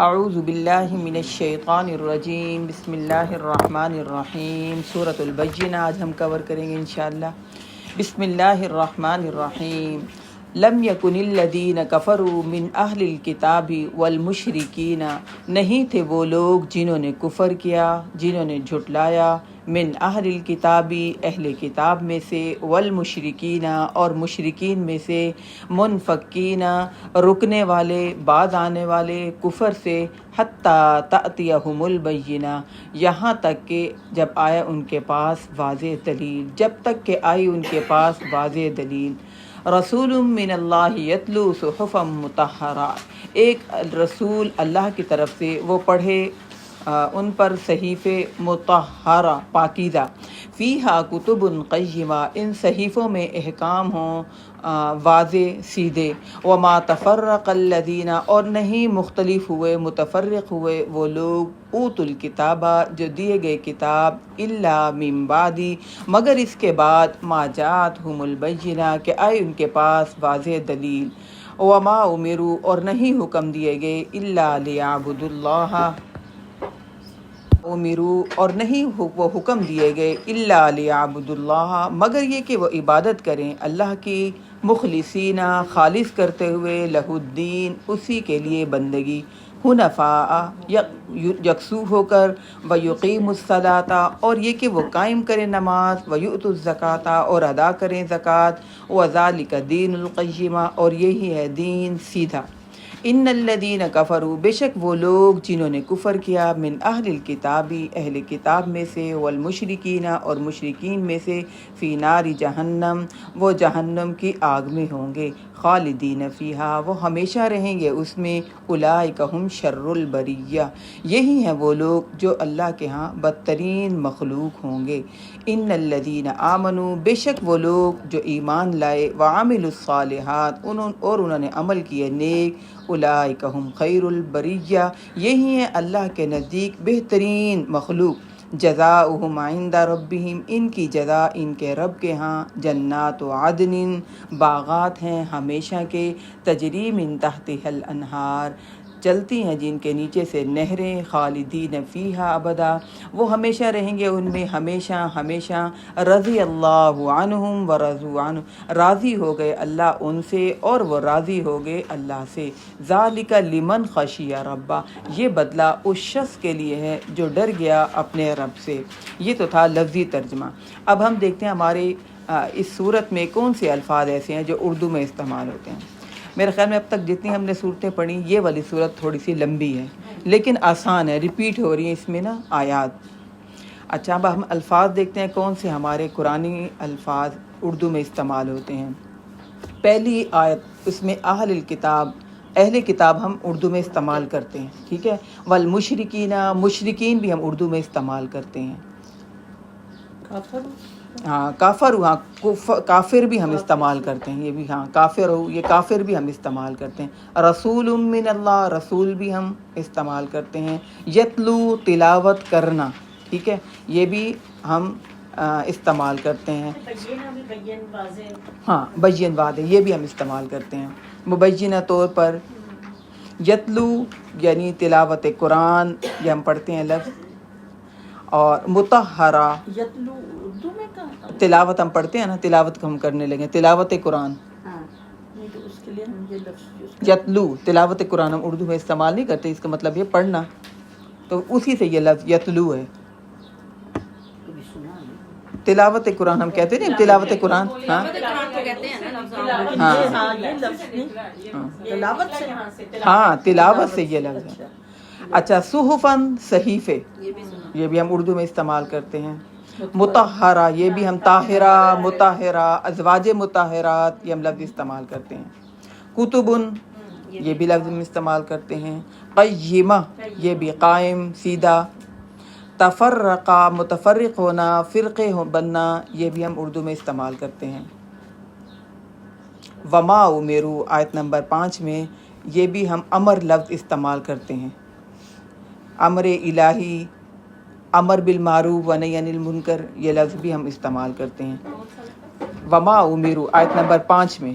اعوذ باللہ من الشیطان الرجیم، بسم اللہ الرحمن الرحیم۔ سورۃ البینہ آج ہم کور کریں گے انشاءاللہ۔ بسم اللہ الرحمن الرحیم۔ لم یکن الذین کفروا من اہل الکتاب والمشرکین، نہیں تھے وہ لوگ جنہوں نے کفر کیا، جنہوں نے جھٹلایا، من اہل الکتابی اہل کتاب میں سے، والمشرکین اور مشرکین میں سے، منفکین رکنے والے، بعد آنے والے کفر سے، حتیٰ تأتیہم البینہ یہاں تک کہ جب آیا ان کے پاس واضح دلیل، جب تک کہ آئی ان کے پاس واضح دلیل۔ رسول من اللہ یتلو صحفا مطہرہ، ایک رسول اللہ کی طرف سے وہ پڑھے ان پر صحیفے مطہرہ پاکیزہ، فیہا کتب قیمہ، ان صحیفوں میں احکام ہوں واضح سیدھے، وما تفرق الذین اور نہیں مختلف ہوئے متفرق ہوئے وہ لوگ، اوت الکتابہ جو دیے گئے کتاب، الا من بعد مگر اس کے بعد، ما جاءتہم البینہ کہ آئی ان کے پاس واضح دلیل، وما امروا اور نہیں حکم دیے گئے، الا لیعبدوا اللہ امروا اور نہیں وہ حکم دیے گئے، الا لیعبدوا اللہ مگر یہ کہ وہ عبادت کریں اللہ کی، مخلصین خالص کرتے ہوئے، لہ الدین اسی کے لیے بندگی، حنفاء یکسو ہو کر، ویقیموا الصلاۃ اور یہ کہ وہ قائم کریں نماز، ویؤتوا الزکوٰۃ اور ادا کریں زکوٰۃ، وذالک دین القیمہ اور یہی ہے دین سیدھا۔ ان الذین کفروا بے شک وہ لوگ جنہوں نے کفر کیا، من اہل الکتابی اہل کتاب میں سے، والمشرکین اور مشرکین میں سے، فی نار جہنم وہ جہنم کی آگ میں ہوں گے، خالدین فیہا وہ ہمیشہ رہیں گے اس میں، اولئک ہم شر البریہ یہی ہیں وہ لوگ جو اللہ کے ہاں بدترین مخلوق ہوں گے۔ ان الذین آمنوا بے شک وہ لوگ جو ایمان لائے، وعملوا الصالحات اور انہوں نے عمل کیے نیک، اولئک ہم خیر البریہ یہی ہیں اللہ کے نزدیک بہترین مخلوق، جزاؤہم عند ربہم ان کی جزا ان کے رب کے ہاں، جنات عدن باغات ہیں ہمیشہ کے، تجری من تحتها الانہار چلتی ہیں جن کے نیچے سے نہریں، خالدین فیہا ابدا وہ ہمیشہ رہیں گے ان میں ہمیشہ ہمیشہ، رضی اللہ عنہم ورضوا عنہ راضی ہو گئے اللہ ان سے اور وہ راضی ہو گئے اللہ سے، ذالک لمن خشی ربہ یہ بدلہ اس شخص کے لیے ہے جو ڈر گیا اپنے رب سے۔ یہ تو تھا لفظی ترجمہ۔ اب ہم دیکھتے ہیں ہمارے اس صورت میں کون سے الفاظ ایسے ہیں جو اردو میں استعمال ہوتے ہیں۔ میرے خیال میں اب تک جتنی ہم نے صورتیں پڑھی، یہ والی صورت تھوڑی سی لمبی ہے لیکن آسان ہے، ریپیٹ ہو رہی ہیں اس میں نا آیات۔ اچھا اب ہم الفاظ دیکھتے ہیں کون سے ہمارے قرآنی الفاظ اردو میں استعمال ہوتے ہیں۔ پہلی آیت اس میں اہل الکتاب اہل کتاب ہم اردو میں استعمال کرتے ہیں، ٹھیک ہے، والمشرکین مشرکین بھی ہم اردو میں استعمال کرتے ہیں، ہاں کافر ہاں کافر بھی ہم استعمال کرتے ہیں، یہ بھی ہاں کافر ہو یہ کافر بھی ہم استعمال کرتے ہیں، رسول من اللہ رسول بھی ہم استعمال کرتے ہیں، یتلو تلاوت کرنا، ٹھیک ہے، یہ بھی ہم استعمال کرتے ہیں، ہاں بین واضح یہ بھی ہم استعمال کرتے ہیں، مبینہ طور پر، یتلو یعنی تلاوت قرآن یہ ہم پڑھتے ہیں لفظ، اور مطہرہ تلاوت ہم پڑھتے ہیں نا، تلاوت کو ہم کرنے لگے تلاوت قرآن، یتلو تلاوت قرآن ہم اردو میں استعمال نہیں کرتے، اس کا مطلب یہ پڑھنا، تو اسی سے یہ لفظ یتلو ہے، تلاوت قرآن ہم کہتے ہیں تلاوت قرآن، ہاں ہاں تلاوت سے یہ لفظ ہے۔ اچھا صحفاً صحیفے یہ بھی ہم اردو میں استعمال کرتے ہیں، مطہرہ یہ بھی ہم طاہرہ مطہرہ ازواج مطہرات یہ ہم لفظ استعمال کرتے ہیں، کتبن یہ بھی لفظ ہم استعمال کرتے ہیں، قیمہ یہ بھی قائم سیدھا، تفرقہ متفرق ہونا فرقے بننا یہ بھی ہم اردو میں استعمال کرتے ہیں، وما امروا آیت نمبر 5 میں یہ بھی ہم امر لفظ استعمال کرتے ہیں، امر الہی، امر بالمعروف و نہی عن المنکر یہ لفظ بھی ہم استعمال کرتے ہیں، وما امروا آیت نمبر 5 میں،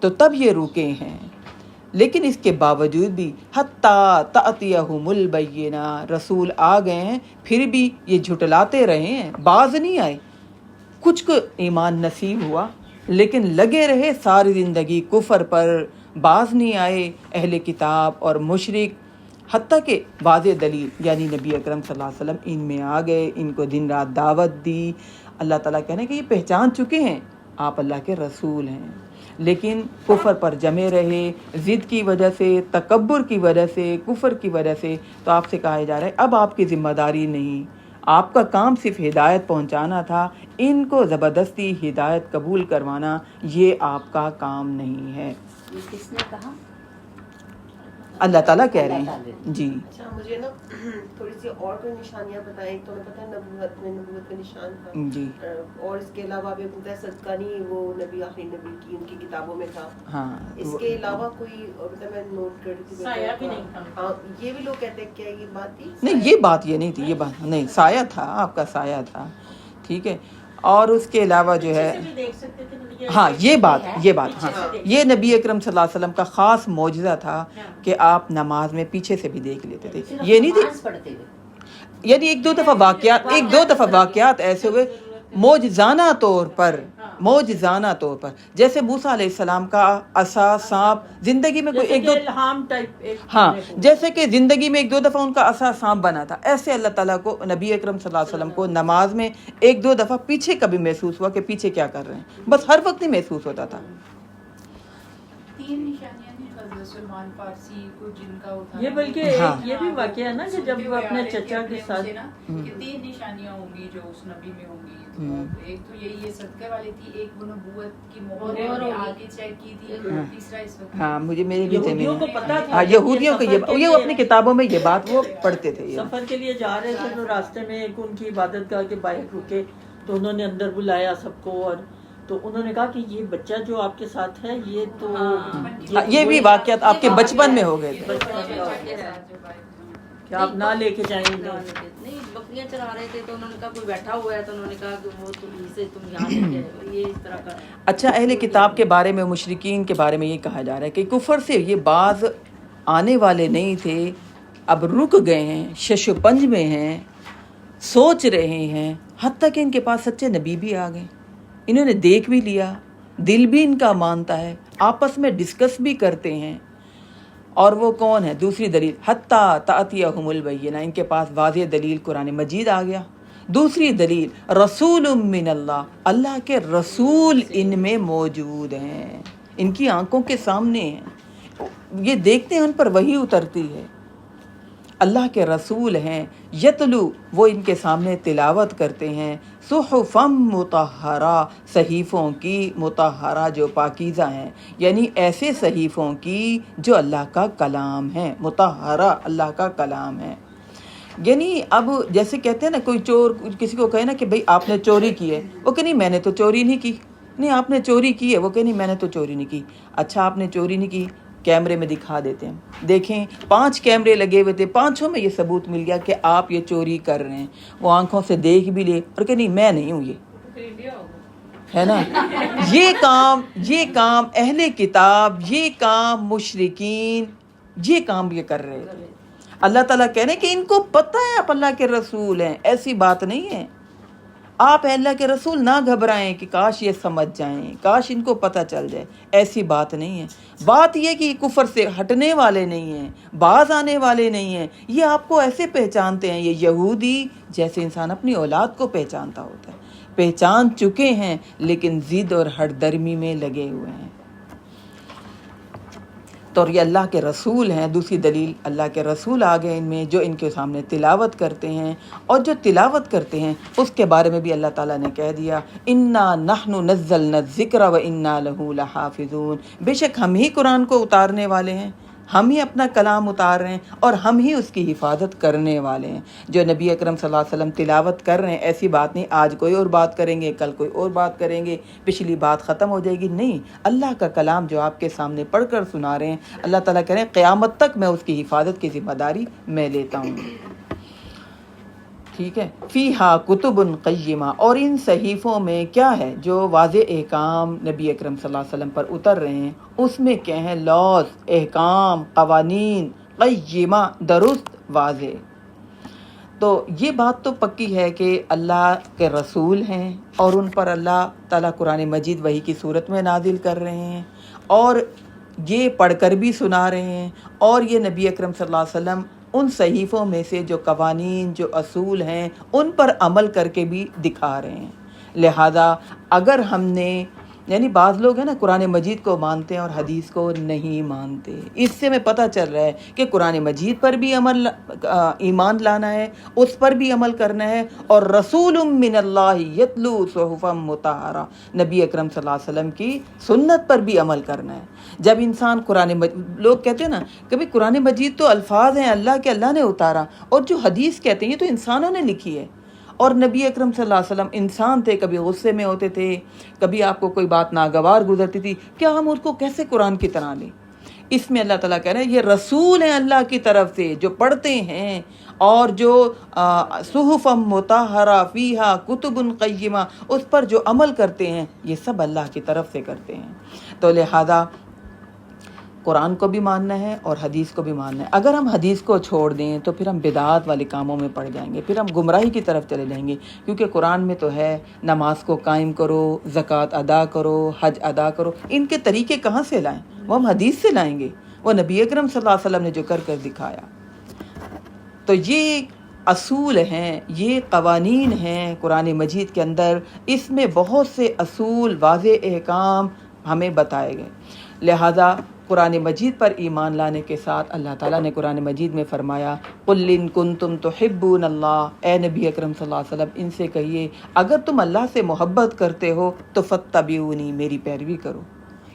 تو تب یہ رکے ہیں. لیکن اس کے باوجود بھی حتیٰ تأتیہم البینہ، رسول آ گئے ہیں پھر بھی یہ جھٹلاتے رہے ہیں، باز نہیں آئے. کچھ کو ایمان نصیب ہوا لیکن لگے رہے ساری زندگی کفر پر، باز نہیں آئے اہل کتاب اور مشرک. حتیٰ کہ واضح دلیل یعنی نبی اکرم صلی اللہ علیہ وسلم ان میں آ گئے، ان کو دن رات دعوت دی. اللہ تعالیٰ کہنے کہ یہ پہچان چکے ہیں آپ اللہ کے رسول ہیں، لیکن کفر پر جمے رہے، ضد کی وجہ سے، تکبر کی وجہ سے، کفر کی وجہ سے. تو آپ سے کہا جا رہا ہے اب آپ کی ذمہ داری نہیں، آپ کا کام صرف ہدایت پہنچانا تھا. ان کو زبردستی ہدایت قبول کروانا یہ آپ کا کام نہیں ہے. یہ کس نے کہا؟ اللہ تعالیٰ کہہ رہے ہیں. جی اچھا مجھے نا تھوڑی سی اور کوئی نشانیاں بتائیں. تو ہمیں پتہ ہے نبوت میں نبوت کا نشان تھا، جی اور اس کے علاوہ بھی بولتا ہے صدقہ نہیں، وہ نبی آخری نبی کی ان کی کتابوں میں تھا. ہاں. اس کے علاوہ کوئی مطلب میں نوٹ کر رہی تھی سایہ بھی نہیں تھا. ہاں یہ بھی لوگ کہتے ہیں کیا یہ بات تھی؟ نہیں یہ بات یہ نہیں تھی، یہ بات نہیں، سایہ تھا، آپ کا سایہ تھا. ٹھیک ہے. اور اس کے علاوہ جو ہے ہاں یہ بات ہاں یہ نبی اکرم صلی اللہ علیہ وسلم کا خاص معجزہ تھا کہ آپ نماز میں پیچھے سے بھی دیکھ لیتے تھے. یہ نہیں نماز پڑھتے ہوئے تھی یعنی ایک دو دفعہ واقعات ایسے ہوئے معجزانہ طور پر جیسے موسیٰ علیہ السلام کا عصا سانپ زندگی میں کوئی ایک دو ہاں جیسے کہ زندگی میں ایک دو دفعہ ان کا عصا سانپ بنا تھا، ایسے اللہ تعالیٰ کو نبی اکرم صلی اللہ علیہ وسلم کو نماز میں ایک دو دفعہ پیچھے کبھی محسوس ہوا کہ پیچھے کیا کر رہے ہیں، بس ہر وقت نہیں محسوس ہوتا تھا. 3 نشانیاں حضرت سلمان فارسی کو جن کا اٹھا یہ بلکہ یہ بھی واقعہ ہے نا کہ جب وہ اپنے چچا کے ساتھ کہ 3 نشانیاں ہوں گی جو اس نبی میں ہوں گی. ایک تو یہی یہ صدقے والی تھی، ایک وہ نبوت کی مہر آگے چیک کی تھی، تیسرا اس وقت ہاں مجھے میری بھی یہودیوں کو پتا تھا، ہاں یہودیوں کو یہ اپنی کتابوں میں یہ بات وہ پڑھتے تھے. سفر کے لیے جا رہے تھے تو راستے میں ایک ان کی عبادت گاہ کے باہر رکے تو انہوں نے اندر بلایا سب کو، اور تو انہوں نے کہا کہ یہ بچہ جو آپ کے ساتھ ہے یہ تو یہ بھی واقعات آپ کے بچپن میں ہو گئے تھے کہ آپ نہ لے کے جائیں گے. نہیں بکریاں چلا رہے تھے تو انہوں نے کہا کوئی بیٹھا ہوا ہے تو انہوں نے کہا کہ وہ تم یہاں لے کے آئے، یہ اس طرح کا. اچھا اہل کتاب کے بارے میں، مشرکین کے بارے میں یہ کہا جا رہا ہے کہ کفر سے یہ باز آنے والے نہیں تھے، اب رک گئے ہیں، شش و پنج میں ہیں، سوچ رہے ہیں. حتیٰ کہ ان کے پاس سچے نبی بھی آ گئے، انہوں نے دیکھ بھی لیا، دل بھی ان کا مانتا ہے، آپس میں ڈسکس بھی کرتے ہیں. اور وہ کون ہے؟ دوسری دلیل حتیٰ تأتیہم البینہ، ان کے پاس واضح دلیل قرآن مجید آ گیا. دوسری دلیل رسول من اللہ، اللہ کے رسول ان میں موجود ہیں، ان کی آنکھوں کے سامنے ہیں، یہ دیکھتے ہیں، ان پر وحی اترتی ہے، اللہ کے رسول ہیں. یتلو، وہ ان کے سامنے تلاوت کرتے ہیں، صحفم مطہرہ، صحیفوں کی مطہرہ جو پاکیزہ ہیں، یعنی ایسے صحیفوں کی جو اللہ کا کلام ہے، مطہرہ اللہ کا کلام ہے. یعنی اب جیسے کہتے ہیں نا کوئی چور کسی کو کہے نا کہ بھئی آپ نے چوری کی ہے، وہ کہ نہیں میں نے تو چوری نہیں کی. نہیں آپ نے چوری کی ہے، وہ کہ نہیں میں نے تو چوری نہیں کی. اچھا آپ نے چوری نہیں کی، کیمرے میں دکھا دیتے ہیں، دیکھیں 5 کیمرے لگے ہوئے تھے، 5 میں یہ ثبوت مل گیا کہ آپ یہ چوری کر رہے ہیں. وہ آنکھوں سے دیکھ بھی لے اور کہ نہیں میں نہیں ہوں، یہ ہے نا. یہ کام اہل کتاب، یہ کام مشرکین، یہ کام یہ کر رہے تھے. اللہ تعالیٰ کہہ رہے ہیں کہ ان کو پتہ ہے آپ اللہ کے رسول ہیں، ایسی بات نہیں ہے. آپ اللہ کے رسول نہ گھبرائیں کہ کاش یہ سمجھ جائیں، کاش ان کو پتہ چل جائے، ایسی بات نہیں ہے. بات یہ کہ کفر سے ہٹنے والے نہیں ہیں، باز آنے والے نہیں ہیں. یہ آپ کو ایسے پہچانتے ہیں، یہ یہودی جیسے انسان اپنی اولاد کو پہچانتا ہوتا ہے، پہچان چکے ہیں لیکن ضد اور ہٹ درمی میں لگے ہوئے ہیں. تو یہ اللہ کے رسول ہیں. دوسری دلیل اللہ کے رسول آ گئے ان میں جو ان کے سامنے تلاوت کرتے ہیں، اور جو تلاوت کرتے ہیں اس کے بارے میں بھی اللہ تعالیٰ نے کہہ دیا انا نحن نزلنا الذکر و انا لہ لحافظون، بے شک ہم ہی قرآن کو اتارنے والے ہیں، ہم ہی اپنا کلام اتار رہے ہیں اور ہم ہی اس کی حفاظت کرنے والے ہیں. جو نبی اکرم صلی اللہ علیہ وسلم تلاوت کر رہے ہیں، ایسی بات نہیں آج کوئی اور بات کریں گے، کل کوئی اور بات کریں گے، پچھلی بات ختم ہو جائے گی. نہیں، اللہ کا کلام جو آپ کے سامنے پڑھ کر سنا رہے ہیں، اللہ تعالیٰ کہہ رہے ہیں قیامت تک میں اس کی حفاظت کی ذمہ داری میں لیتا ہوں. ٹھیک ہے، فیہا کتب قیمہ، اور ان صحیفوں میں کیا ہے جو واضح احکام نبی اکرم صلی اللہ علیہ وسلم پر اتر رہے ہیں، اس میں کیا ہے، لاز، احکام، قوانین قیمہ، درست، واضح۔ تو یہ بات تو پکی ہے کہ اللہ کے رسول ہیں اور ان پر اللہ تعالیٰ قرآن مجید وحی کی صورت میں نازل کر رہے ہیں، اور یہ پڑھ کر بھی سنا رہے ہیں، اور یہ نبی اکرم صلی اللہ علیہ وسلم ان صحیفوں میں سے جو قوانین، جو اصول ہیں، ان پر عمل کر کے بھی دکھا رہے ہیں۔ لہذا اگر ہم نے، یعنی بعض لوگ ہیں نا قرآن مجید کو مانتے ہیں اور حدیث کو نہیں مانتے، اس سے ہمیں پتہ چل رہا ہے کہ قرآن مجید پر بھی ایمان لانا ہے، اس پر بھی عمل کرنا ہے، اور رسول من اللہ یتلو صحفا مطہرہ، نبی اکرم صلی اللہ علیہ وسلم کی سنت پر بھی عمل کرنا ہے۔ جب انسان لوگ کہتے ہیں نا کبھی قرآن مجید تو الفاظ ہیں اللہ کے، اللہ نے اتارا، اور جو حدیث کہتے ہیں یہ تو انسانوں نے لکھی ہے، اور نبی اکرم صلی اللہ علیہ وسلم انسان تھے، کبھی غصے میں ہوتے تھے، کبھی آپ کو کوئی بات ناگوار گزرتی تھی، کیا ہم اس کو کیسے قرآن کی طرح لیں؟ اس میں اللہ تعالیٰ کہہ رہے ہیں یہ رسول ہیں اللہ کی طرف سے جو پڑھتے ہیں، اور جو صحف مطہرہ فیہا کتب قیمہ، اس پر جو عمل کرتے ہیں، یہ سب اللہ کی طرف سے کرتے ہیں۔ تو لہذا قرآن کو بھی ماننا ہے اور حدیث کو بھی ماننا ہے۔ اگر ہم حدیث کو چھوڑ دیں تو پھر ہم بدعات والے کاموں میں پڑ جائیں گے، پھر ہم گمراہی کی طرف چلے جائیں گے، کیونکہ قرآن میں تو ہے نماز کو قائم کرو، زکوٰۃ ادا کرو، حج ادا کرو۔ ان کے طریقے کہاں سے لائیں؟ وہ ہم حدیث سے لائیں گے، وہ نبی اکرم صلی اللہ علیہ وسلم نے جو کر کر دکھایا۔ تو یہ اصول ہیں، یہ قوانین ہیں قرآن مجید کے اندر، اس میں بہت سے اصول، واضح احکام ہمیں بتائے گئے۔ لہذا قرآن مجید پر ایمان لانے کے ساتھ اللہ تعالیٰ نے قرآن مجید میں فرمایا قُلْ إِن كُنتُمْ تُحِبُّونَ اللَّهَ، اے نبی اکرم صلی اللہ علیہ وسلم ان سے کہیے اگر تم اللہ سے محبت کرتے ہو تو فَاتَّبِعُونِی، میری پیروی کرو،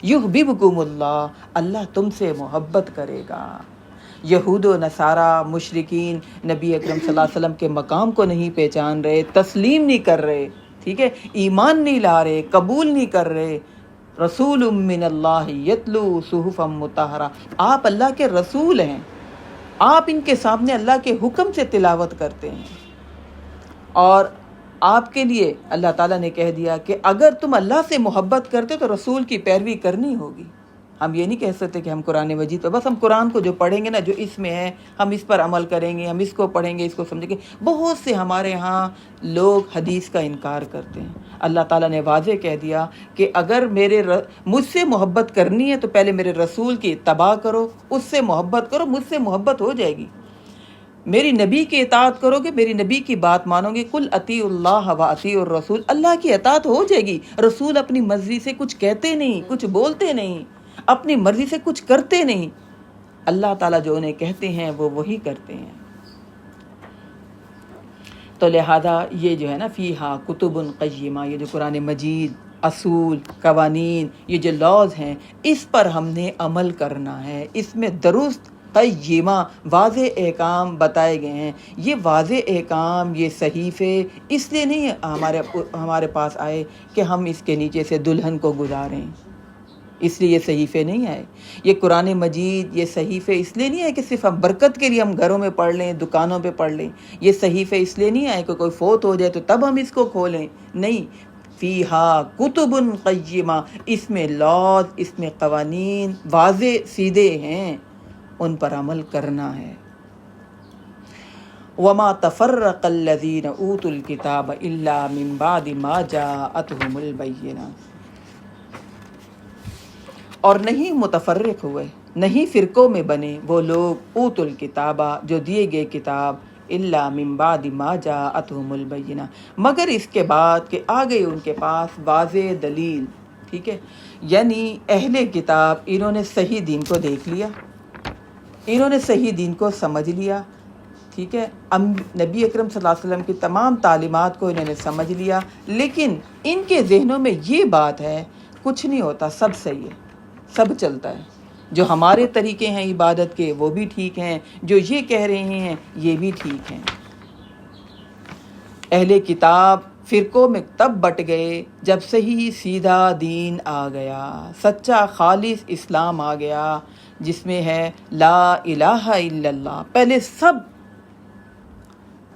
یُحْبِبْکُمُ اللَّهُ، اللہ تم سے محبت کرے گا۔ یہود و نصارہ مشرکین نبی اکرم صلی اللہ علیہ وسلم کے مقام کو نہیں پہچان رہے، تسلیم نہیں کر رہے، ٹھیک ہے، ایمان نہیں لا رہے، قبول نہیں کر رہے۔ رسول من اللہ یتلو صحفا مطہرہ، آپ اللہ کے رسول ہیں، آپ ان کے سامنے اللہ کے حکم سے تلاوت کرتے ہیں، اور آپ کے لیے اللہ تعالیٰ نے کہہ دیا کہ اگر تم اللہ سے محبت کرتے تو رسول کی پیروی کرنی ہوگی۔ ہم یہ نہیں کہہ سکتے کہ ہم قرآن مجید پر بس ہم قرآن کو جو پڑھیں گے نا، جو اس میں ہے ہم اس پر عمل کریں گے، ہم اس کو پڑھیں گے، اس کو سمجھیں گے۔ بہت سے ہمارے ہاں لوگ حدیث کا انکار کرتے ہیں۔ اللہ تعالیٰ نے واضح کہہ دیا کہ اگر مجھ سے محبت کرنی ہے تو پہلے میرے رسول کی اتباع کرو، اس سے محبت کرو، مجھ سے محبت ہو جائے گی۔ میری نبی کی اطاعت کرو گے، میری نبی کی بات مانو گے، قُلْ اطیعوا اللہ واطیعوا الرسول، اللہ کی اطاعت ہو جائے گی۔ رسول اپنی مرضی سے کچھ کہتے نہیں، کچھ بولتے نہیں، اپنی مرضی سے کچھ کرتے نہیں، اللہ تعالیٰ جو انہیں کہتے ہیں وہ وہی کرتے ہیں۔ تو لہذا یہ جو ہے نا فیہا کتب قیمہ، یہ جو قرآن مجید اصول، قوانین، یہ جو لاز ہیں، اس پر ہم نے عمل کرنا ہے، اس میں درست قیمہ واضح احکام بتائے گئے ہیں۔ یہ واضح احکام، یہ صحیفے اس لیے نہیں ہمارے پاس آئے کہ ہم اس کے نیچے سے دلہن کو گزاریں، اس لیے یہ صحیفے نہیں آئے۔ یہ قرآن مجید، یہ صحیفے اس لیے نہیں آئے کہ صرف ہم برکت کے لیے ہم گھروں میں پڑھ لیں، دکانوں پہ پڑھ لیں۔ یہ صحیفے اس لیے نہیں آئے کہ کوئی فوت ہو جائے تو تب ہم اس کو کھولیں، نہیں۔ فیہا کتب قیمہ، اس میں لاز، اس میں قوانین واضح سیدھے ہیں، ان پر عمل کرنا ہے۔ وما تفرق الذین اوتوا الکتاب الا من بعد ما جاءتهم البینۃ، اور نہیں متفرق ہوئے، نہیں فرقوں میں بنے وہ لوگ اوت الکتابہ جو دیے گئے کتاب، الا من بعد ما جاءتهم البینہ، مگر اس کے بعد کہ آ گئی ان کے پاس واضح دلیل، ٹھیک ہے۔ یعنی اہل کتاب انہوں نے صحیح دین کو دیکھ لیا، انہوں نے صحیح دین کو سمجھ لیا، ٹھیک ہے، نبی اکرم صلی اللہ علیہ وسلم کی تمام تعلیمات کو انہوں نے سمجھ لیا، لیکن ان کے ذہنوں میں یہ بات ہے کچھ نہیں ہوتا، سب صحیح ہے، سب چلتا ہے، جو ہمارے طریقے ہیں عبادت کے وہ بھی ٹھیک ہیں، جو یہ کہہ رہے ہیں یہ بھی ٹھیک ہیں۔ اہل کتاب فرقوں میں تب بٹ گئے جب صحیح سیدھا دین آ گیا، سچا خالص اسلام آ گیا، جس میں ہے لا الہ الا اللہ۔ پہلے سب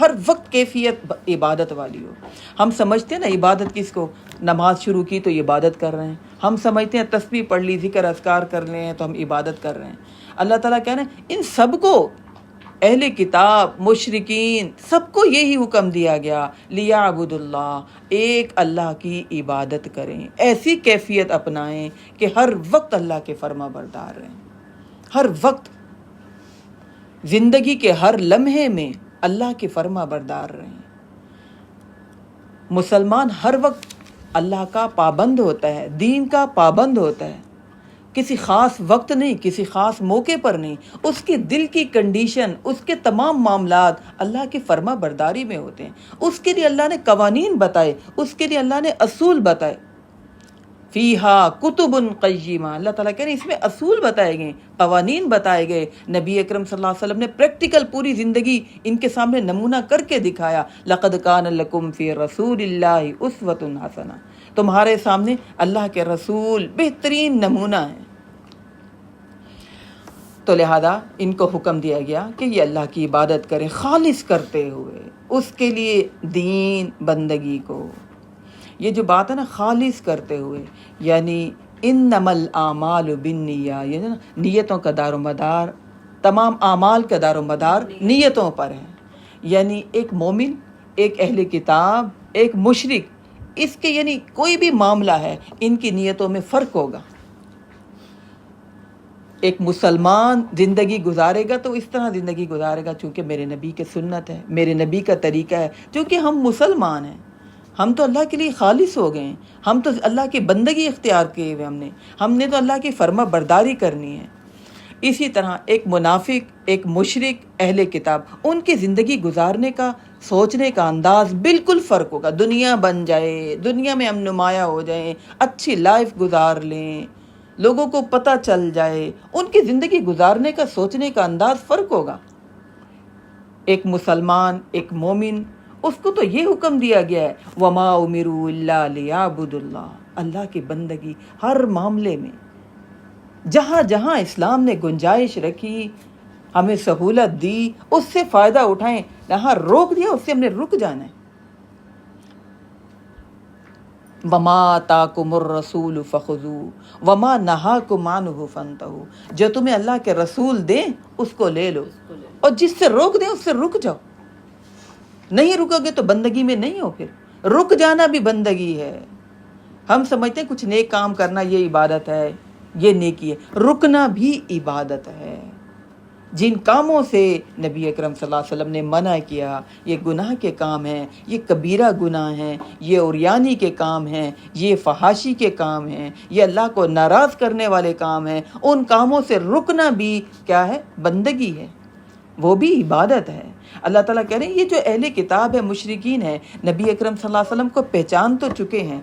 ہر وقت کیفیت عبادت والی ہو. ہم سمجھتے ہیں نا عبادت کس کو، نماز شروع کی تو عبادت کر رہے ہیں. ہم سمجھتے ہیں تسبیح پڑھ لی، ذکر اذکار کر لیں تو ہم عبادت کر رہے ہیں. اللہ تعالیٰ کہہ رہے ہیں ان سب کو، اہل کتاب، مشرکین، سب کو یہی حکم دیا گیا لیعبدوا اللہ، ایک اللہ کی عبادت کریں، ایسی کیفیت اپنائیں کہ ہر وقت اللہ کے فرما بردار رہیں، ہر وقت زندگی کے ہر لمحے میں اللہ کے فرما بردار رہیں. مسلمان ہر وقت اللہ کا پابند ہوتا ہے، دین کا پابند ہوتا ہے، کسی خاص وقت نہیں، کسی خاص موقع پر نہیں. اس کے دل کی کنڈیشن، اس کے تمام معاملات اللہ کی فرما برداری میں ہوتے ہیں. اس کے لیے اللہ نے قوانین بتائے، اس کے لیے اللہ نے اصول بتائے. فیہا کتب قیمہ، اللہ تعالیٰ کہہ رہے ہیں اس میں اصول بتائے گئے، قوانین بتائے گئے. نبی اکرم صلی اللہ علیہ وسلم نے پریکٹیکل پوری زندگی ان کے سامنے نمونہ کر کے دکھایا. لقد کان لکم فی رسول اللہ اسوۃ حسنہ، تمہارے سامنے اللہ کے رسول بہترین نمونہ ہے. تو لہذا ان کو حکم دیا گیا کہ یہ اللہ کی عبادت کریں خالص کرتے ہوئے، اس کے لیے دین بندگی کو. یہ جو بات ہے نا خالص کرتے ہوئے، یعنی انما الاعمال بالنیات، یہ نا نیتوں کا دار و مدار، تمام اعمال کا دار و مدار نیتوں پر ہے. یعنی ایک مومن، ایک اہل کتاب، ایک مشرک، اس کے یعنی کوئی بھی معاملہ ہے ان کی نیتوں میں فرق ہوگا. ایک مسلمان زندگی گزارے گا تو اس طرح زندگی گزارے گا چونکہ میرے نبی کے سنت ہے، میرے نبی کا طریقہ ہے. چونکہ ہم مسلمان ہیں، ہم تو اللہ کے لیے خالص ہو گئے ہیں، ہم تو اللہ کی بندگی اختیار کیے ہوئے، ہم نے تو اللہ کی فرما برداری کرنی ہے. اسی طرح ایک منافق، ایک مشرک، اہل کتاب، ان کی زندگی گزارنے کا، سوچنے کا انداز بالکل فرق ہوگا. دنیا بن جائے، دنیا میں ہم نمایاں ہو جائیں، اچھی لائف گزار لیں، لوگوں کو پتہ چل جائے، ان کی زندگی گزارنے کا، سوچنے کا انداز فرق ہوگا. ایک مسلمان، ایک مومن، اس کو تو یہ حکم دیا گیا ہے وَمَا أُمِرُوا إِلَّا لِيَعْبُدُوا اللَّهَ، اللہ کی بندگی ہر معاملے میں. جہاں جہاں اسلام نے گنجائش رکھی، ہمیں سہولت دی، اس سے فائدہ اٹھائیں. جہاں روک دیا اس سے ہم نے رک جانا ہے. وَمَا آتَاكُمُ الرَّسُولُ فَخُذُوهُ وَمَا نَهَاكُمْ عَنْهُ فَانْتَهُوا، جو تمہیں اللہ کے رسول دیں اس کو لے لو، اور جس سے روک دیں اس سے رک جاؤ. نہیں رکو گے تو بندگی میں نہیں ہو. پھر رک جانا بھی بندگی ہے. ہم سمجھتے ہیں کچھ نیک کام کرنا یہ عبادت ہے، یہ نیکی ہے. رکنا بھی عبادت ہے. جن کاموں سے نبی اکرم صلی اللہ علیہ وسلم نے منع کیا، یہ گناہ کے کام ہیں، یہ کبیرہ گناہ ہیں، یہ عریانی کے کام ہیں، یہ فحاشی کے کام ہیں، یہ اللہ کو ناراض کرنے والے کام ہیں، ان کاموں سے رکنا بھی کیا ہے؟ بندگی ہے، وہ بھی عبادت ہے. اللہ تعالیٰ کہہ رہے ہیں یہ جو اہل کتاب ہے، مشرکین ہیں، نبی اکرم صلی اللہ علیہ وسلم کو پہچان تو چکے ہیں.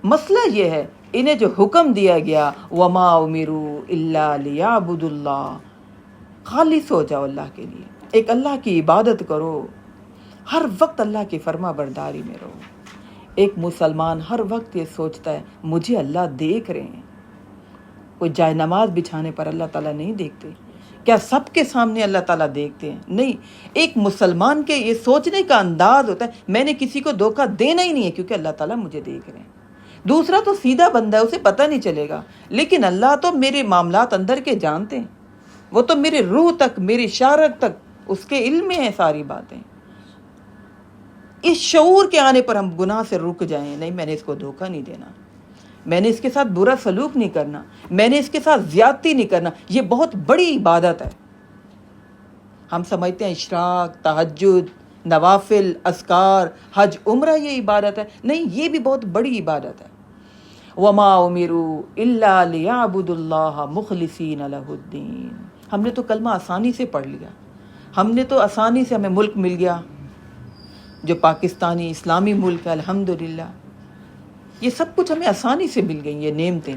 مسئلہ یہ ہے انہیں جو حکم دیا گیا وَمَا أُمِرُوا إِلَّا لِيَعْبُدُوا اللَّهَ، خالص ہو جاؤ اللہ کے لیے، ایک اللہ کی عبادت کرو، ہر وقت اللہ کی فرما برداری میں رہو. ایک مسلمان ہر وقت یہ سوچتا ہے مجھے اللہ دیکھ رہے ہیں. کوئی جائے نماز بچھانے پر اللہ تعالیٰ نہیں دیکھتے؟ کیا سب کے سامنے اللہ تعالیٰ دیکھتے ہیں؟ نہیں. ایک مسلمان کے یہ سوچنے کا انداز ہوتا ہے میں نے کسی کو دھوکہ دینا ہی نہیں ہے کیونکہ اللہ تعالیٰ مجھے دیکھ رہے ہیں. دوسرا تو سیدھا بندہ ہے، اسے پتہ نہیں چلے گا، لیکن اللہ تو میرے معاملات اندر کے جانتے ہیں، وہ تو میرے روح تک، میری شارت تک اس کے علم میں ہیں ساری باتیں. اس شعور کے آنے پر ہم گناہ سے رک جائیں. نہیں، میں نے اس کو دھوکہ نہیں دینا، میں نے اس کے ساتھ برا سلوک نہیں کرنا، میں نے اس کے ساتھ زیادتی نہیں کرنا. یہ بہت بڑی عبادت ہے. ہم سمجھتے ہیں اشراق، تہجد، نوافل، اذکار، حج، عمرہ یہ عبادت ہے. نہیں، یہ بھی بہت بڑی عبادت ہے. وَمَا أُمِرُوا إِلَّا لِيَعْبُدُوا اللَّهَ مُخْلِصِينَ لَهُ الدِّينَ. ہم نے تو کلمہ آسانی سے پڑھ لیا، ہم نے تو آسانی سے ہمیں ملک مل گیا جو پاکستانی اسلامی ملک ہے. الحمدللہ یہ سب کچھ ہمیں آسانی سے مل گئی، یہ نعمتیں.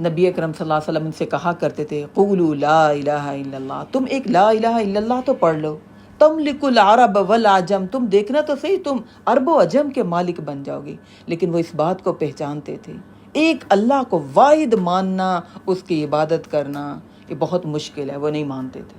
نبی اکرم صلی اللہ علیہ وسلم ان سے کہا کرتے تھے قولوا لا الہ الا اللہ، تم ایک لا الہ الا اللہ تو پڑھ لو. تملک العرب والعجم، تم دیکھنا تو صحیح تم عرب و عجم کے مالک بن جاؤ گے. لیکن وہ اس بات کو پہچانتے تھے ایک اللہ کو واحد ماننا، اس کی عبادت کرنا یہ بہت مشکل ہے، وہ نہیں مانتے تھے.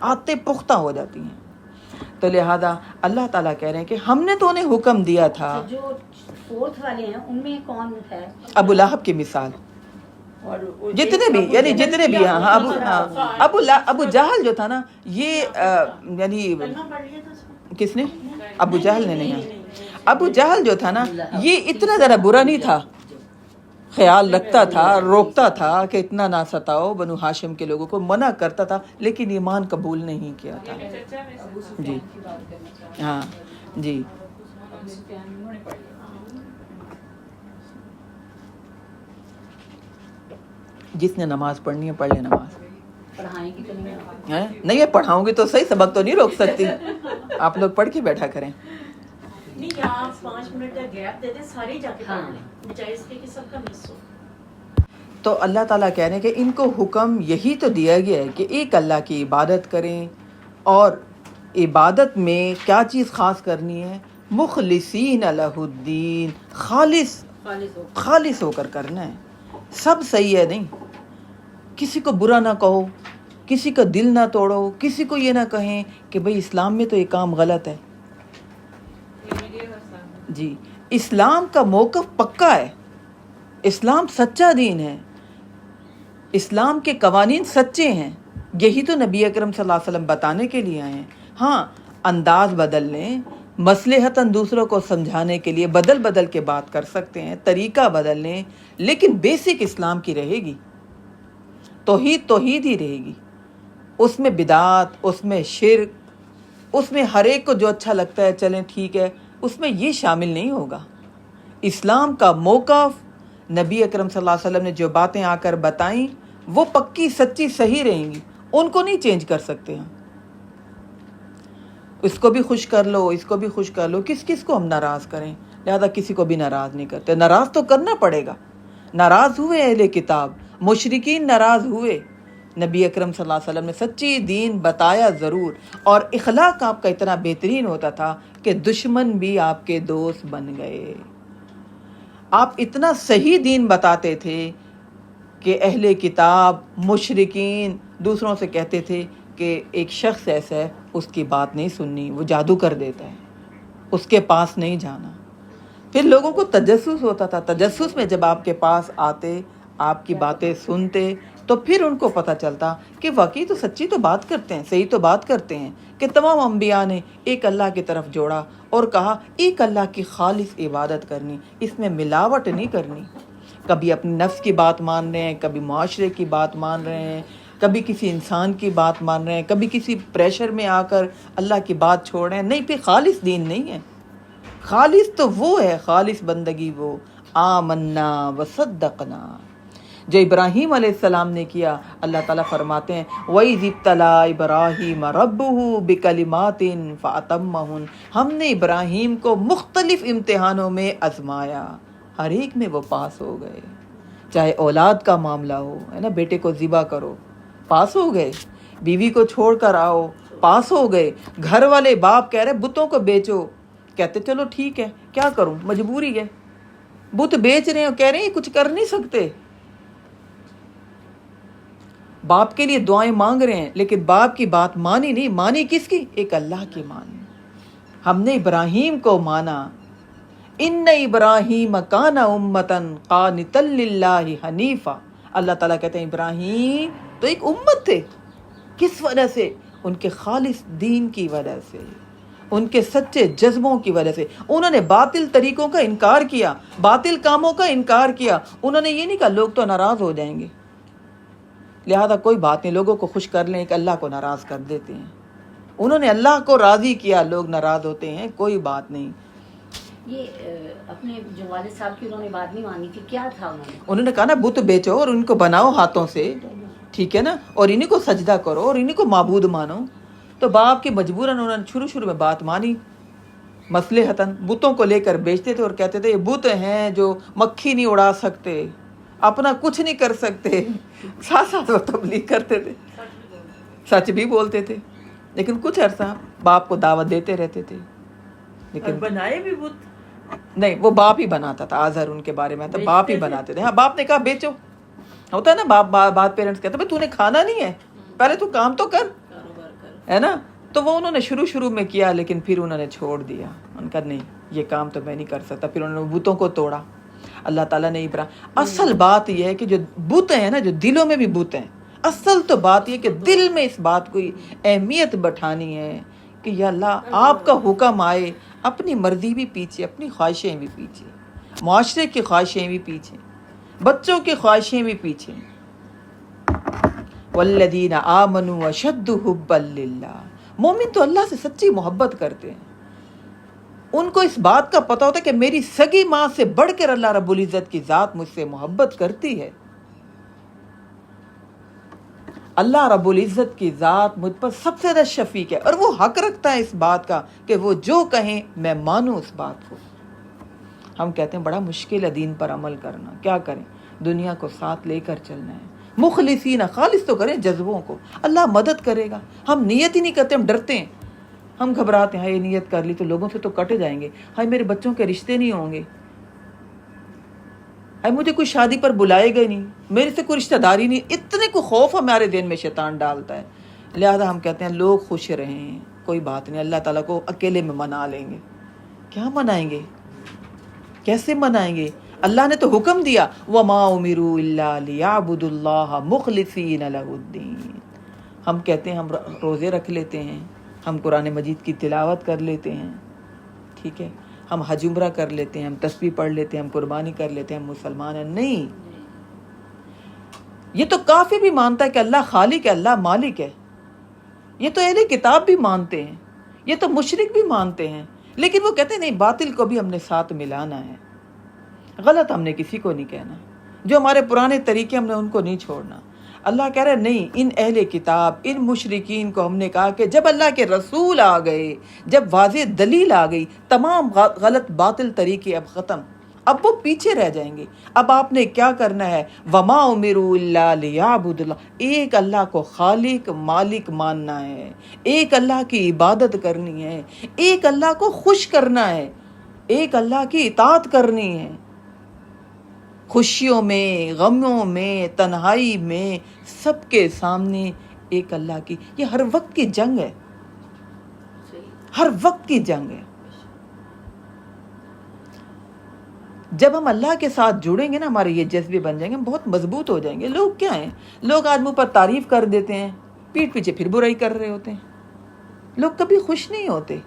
عادتیں پختہ ہو جاتی ہیں. تو لہذا اللہ تعالیٰ کہہ رہے ہیں کہ ہم نے تو انہیں حکم دیا تھا. جو فورتھ والے ہیں ان میں کون ہے؟ ابو لہب کی مثال، اور جتنے بھی یعنی جتنے بھی ابو جہل جو تھا نا، یہ یعنی کس نے؟ ابو جہل نے نہیں. ابو جہل جو تھا نا یہ اتنا ذرا برا نہیں تھا، خیال رکھتا تھا، روکتا تھا کہ اتنا نہ ستاؤ بنو ہاشم کے لوگوں کو، منع کرتا تھا لیکن ایمان قبول نہیں کیا تھا. جی ہاں جی. جس نے نماز پڑھنی ہے پڑھ لے نماز. پڑھائیں گی تو نہیں ہے پڑھاؤں گی تو صحیح، سبق تو نہیں روک سکتی. آپ لوگ پڑھ کے بیٹھا کریں. نہیں، یہاں آپ 5 منٹ کا گیپ دے دیں، سارے جا کے پڑھ لیں، بجائے اس کے کہ سب کا مس ہو. تو اللہ تعالیٰ کہہ رہے ہیں کہ ان کو حکم یہی تو دیا گیا ہے کہ ایک اللہ کی عبادت کریں، اور عبادت میں کیا چیز خاص کرنی ہے؟ مخلصین لہ الدین، خالص ہو کر کرنا ہے. سب صحیح ہے نہیں، کسی کو برا نہ کہو، کسی کا دل نہ توڑو، کسی کو یہ نہ کہیں کہ بھئی اسلام میں تو یہ کام غلط ہے. جی اسلام کا موقف پکا ہے، اسلام سچا دین ہے، اسلام کے قوانین سچے ہیں. یہی تو نبی اکرم صلی اللہ علیہ وسلم بتانے کے لیے آئے ہیں. ہاں انداز بدل لیں، مصلحتاً دوسروں کو سمجھانے کے لیے بدل کے بات کر سکتے ہیں، طریقہ بدل لیں، لیکن بیسک اسلام کی رہے گی. توحید ہی رہے گی. اس میں بدعات، اس میں شرک، اس میں ہر ایک کو جو اچھا لگتا ہے چلیں ٹھیک ہے، اس میں یہ شامل نہیں ہوگا. اسلام کا موقف، نبی اکرم صلی اللہ علیہ وسلم نے جو باتیں آ کر بتائیں وہ پکی سچی صحیح رہیں گی، ان کو نہیں چینج کر سکتے ہیں. اس کو بھی خوش کر لو، اس کو بھی خوش کر لو، کس کو ہم ناراض کریں؟ لہذا کسی کو بھی ناراض نہیں کرتے. ناراض تو کرنا پڑے گا. ناراض ہوئے اہل کتاب، مشرکین ناراض ہوئے. نبی اکرم صلی اللہ علیہ وسلم نے سچی دین بتایا ضرور، اور اخلاق آپ کا اتنا بہترین ہوتا تھا کہ دشمن بھی آپ کے دوست بن گئے. آپ اتنا صحیح دین بتاتے تھے کہ اہل کتاب، مشرکین دوسروں سے کہتے تھے کہ ایک شخص ایسا ہے اس کی بات نہیں سننی، وہ جادو کر دیتا ہے، اس کے پاس نہیں جانا. پھر لوگوں کو تجسس ہوتا تھا. تجسس میں جب آپ کے پاس آتے، آپ کی باتیں سنتے، تو پھر ان کو پتہ چلتا کہ واقعی تو سچی تو بات کرتے ہیں، صحیح تو بات کرتے ہیں. کہ تمام انبیاء نے ایک اللہ کی طرف جوڑا اور کہا ایک اللہ کی خالص عبادت کرنی، اس میں ملاوٹ نہیں کرنی. کبھی اپنے نفس کی بات مان رہے ہیں، کبھی معاشرے کی بات مان رہے ہیں، کبھی کسی انسان کی بات مان رہے ہیں، کبھی کسی پریشر میں آ کر اللہ کی بات چھوڑ رہے ہیں. نہیں، پھر خالص دین نہیں ہے. خالص تو وہ ہے، خالص بندگی وہ آمنا وصدقنا جو ابراہیم علیہ السلام نے کیا. اللہ تعالیٰ فرماتے ہیں وَإِذِ ابْتَلَىٰ إِبْرَاهِيمَ رَبُّهُ بِكَلِمَاتٍ فَأَتَمَّهُنَّ، ہم نے ابراہیم کو مختلف امتحانوں میں آزمایا، ہر ایک میں وہ پاس ہو گئے. چاہے اولاد کا معاملہ ہو، ہے نا، بیٹے کو ذبح کرو، پاس ہو گئے. بیوی کو چھوڑ کر آؤ، پاس ہو گئے. گھر والے باپ کہہ رہے بتوں کو بیچو، کہتے چلو ٹھیک ہے، کیا کروں، مجبوری ہے. بت بیچ رہے ہیں، کہہ رہے ہیں کچھ کر نہیں سکتے. باپ کے لیے دعائیں مانگ رہے ہیں، لیکن باپ کی بات مانی نہیں. مانی کس کی؟ ایک اللہ کی مانی. ہم نے ابراہیم کو مانا. ان ابراہیم کان امتن قانتا للہ حنیفا. اللہ تعالیٰ کہتے ہیں ابراہیم تو ایک امت تھے. کس وجہ سے؟ ان کے خالص دین کی وجہ سے، ان کے سچے جذبوں کی وجہ سے. انہوں نے باطل طریقوں کا انکار کیا، باطل کاموں کا انکار کیا. انہوں نے یہ نہیں کہا لوگ تو ناراض ہو جائیں گے، لہذا کوئی بات نہیں، لوگوں کو خوش کر لیں کہ اللہ کو ناراض کر دیتے ہیں. انہوں نے اللہ کو راضی کیا، لوگ ناراض ہوتے ہیں، کوئی بات نہیں. یہ اپنے جو والد صاحب کی انہوں نے بات نہیں مانی تھی، کیا تھا انہوں نے کہا نا بت بیچو اور ان کو بناؤ ہاتھوں سے، ٹھیک ہے نا، اور انہیں کو سجدہ کرو اور انہیں کو معبود مانو. تو باپ کی مجبوراً انہوں نے شروع میں بات مانی. مصلحتاً بتوں کو لے کر بیچتے تھے اور کہتے تھے یہ بت ہیں جو مکھی نہیں اڑا سکتے، اپنا کچھ نہیں کر سکتے. ساتھ وہ تبلیغ کرتے تھے، سچ بھی بولتے تھے، لیکن کچھ عرصہ باپ کو دعوت دیتے رہتے تھے. لیکن بنائے بھی بت نہیں، وہ باپ ہی بناتا تھا. آزر ان کے بارے میں تھا، باپ ہی بناتے تھے. ہاں باپ نے کہا بیچو. ہوتا ہے نا باپ پیرنٹس کہتے ہیں تو نے کھانا نہیں ہے، پہلے تو کام تو کر. ہے نا. تو وہ انہوں نے شروع میں کیا لیکن پھر انہوں نے چھوڑ دیا. ان کا نہیں یہ کام تو میں نہیں کر سکتا. پھر انہوں نے بتوں کو توڑا. اللہ تعالیٰ نے اصل بات یہ ہے کہ جو بت ہیں نا, جو دلوں میں بھی بت ہیں, اصل تو بات یہ کہ دل میں اس بات کو اہمیت بٹھانی ہے کہ یا اللہ آپ کا حکم آئے, اپنی مرضی بھی پیچھے, اپنی خواہشیں بھی پیچھے, معاشرے کی خواہشیں بھی پیچھے, بچوں کی خواہشیں بھی پیچھے. والذین آمنوا اشد حبا للہ, مومن تو اللہ سے سچی محبت کرتے ہیں. ان کو اس بات کا پتہ ہوتا ہے کہ میری سگی ماں سے بڑھ کر اللہ رب العزت کی ذات مجھ سے محبت کرتی ہے. اللہ رب العزت کی ذات مجھ پر سب سے زیادہ شفیق ہے, اور وہ حق رکھتا ہے اس بات کا کہ وہ جو کہیں میں مانوں اس بات کو. ہم کہتے ہیں بڑا مشکل ہے دین پر عمل کرنا, کیا کریں, دنیا کو ساتھ لے کر چلنا ہے. مخلصین, خالص تو کریں جذبوں کو, اللہ مدد کرے گا. ہم نیت ہی نہیں کرتے, ہم ڈرتے ہیں, ہم گھبراتے ہیں, ہاں یہ نیت کر لی تو لوگوں سے تو کٹ جائیں گے, ہاں میرے بچوں کے رشتے نہیں ہوں گے, ہاں مجھے کوئی شادی پر بلائے گا نہیں, میرے سے کوئی رشتہ داری نہیں. اتنے کو خوف ہمارے دین میں شیطان ڈالتا ہے. لہذا ہم کہتے ہیں لوگ خوش رہیں, کوئی بات نہیں, اللہ تعالیٰ کو اکیلے میں منا لیں گے. کیا منائیں گے, کیسے منائیں گے؟ اللہ نے تو حکم دیا وَمَا أُمِرُوا إِلَّا لِيَعْبُدُوا اللَّهَ مُخْلِصِينَ لَهُ الدِّينَ. ہم کہتے ہیں ہم روزے رکھ لیتے ہیں, ہم قرآن مجید کی تلاوت کر لیتے ہیں, ٹھیک ہے, ہم حج عمرہ کر لیتے ہیں, ہم تسبیح پڑھ لیتے ہیں, ہم قربانی کر لیتے ہیں, ہم مسلمان ہیں. نہیں, یہ تو کافر بھی مانتا ہے کہ اللہ خالق ہے, اللہ مالک ہے. یہ تو اہل کتاب بھی مانتے ہیں, یہ تو مشرک بھی مانتے ہیں, لیکن وہ کہتے ہیں نہیں, باطل کو بھی ہم نے ساتھ ملانا ہے, غلط ہم نے کسی کو نہیں کہنا, جو ہمارے پرانے طریقے ہم نے ان کو نہیں چھوڑنا. اللہ کہہ رہے نہیں, ان اہل کتاب, ان مشرکین کو ہم نے کہا کہ جب اللہ کے رسول آ گئے, جب واضح دلیل آ گئی, تمام غلط باطل طریقے اب ختم, اب وہ پیچھے رہ جائیں گے. اب آپ نے کیا کرنا ہے, وَمَا أُمِرُوا إِلَّا لِيَعْبُدُوا اللَّهَ, ایک اللہ کو خالق مالک ماننا ہے, ایک اللہ کی عبادت کرنی ہے, ایک اللہ کو خوش کرنا ہے, ایک اللہ کی اطاعت کرنی ہے. خوشیوں میں, غموں میں, تنہائی میں, سب کے سامنے ایک اللہ کی. یہ ہر وقت کی جنگ ہے, ہر وقت کی جنگ ہے. جب ہم اللہ کے ساتھ جڑیں گے نا, ہمارے یہ جذبے بن جائیں گے, ہم بہت مضبوط ہو جائیں گے. لوگ کیا ہیں, لوگ آج منہ پر تعریف کر دیتے ہیں, پیٹھ پیچھے پھر برائی کر رہے ہوتے ہیں. لوگ کبھی خوش نہیں ہوتے.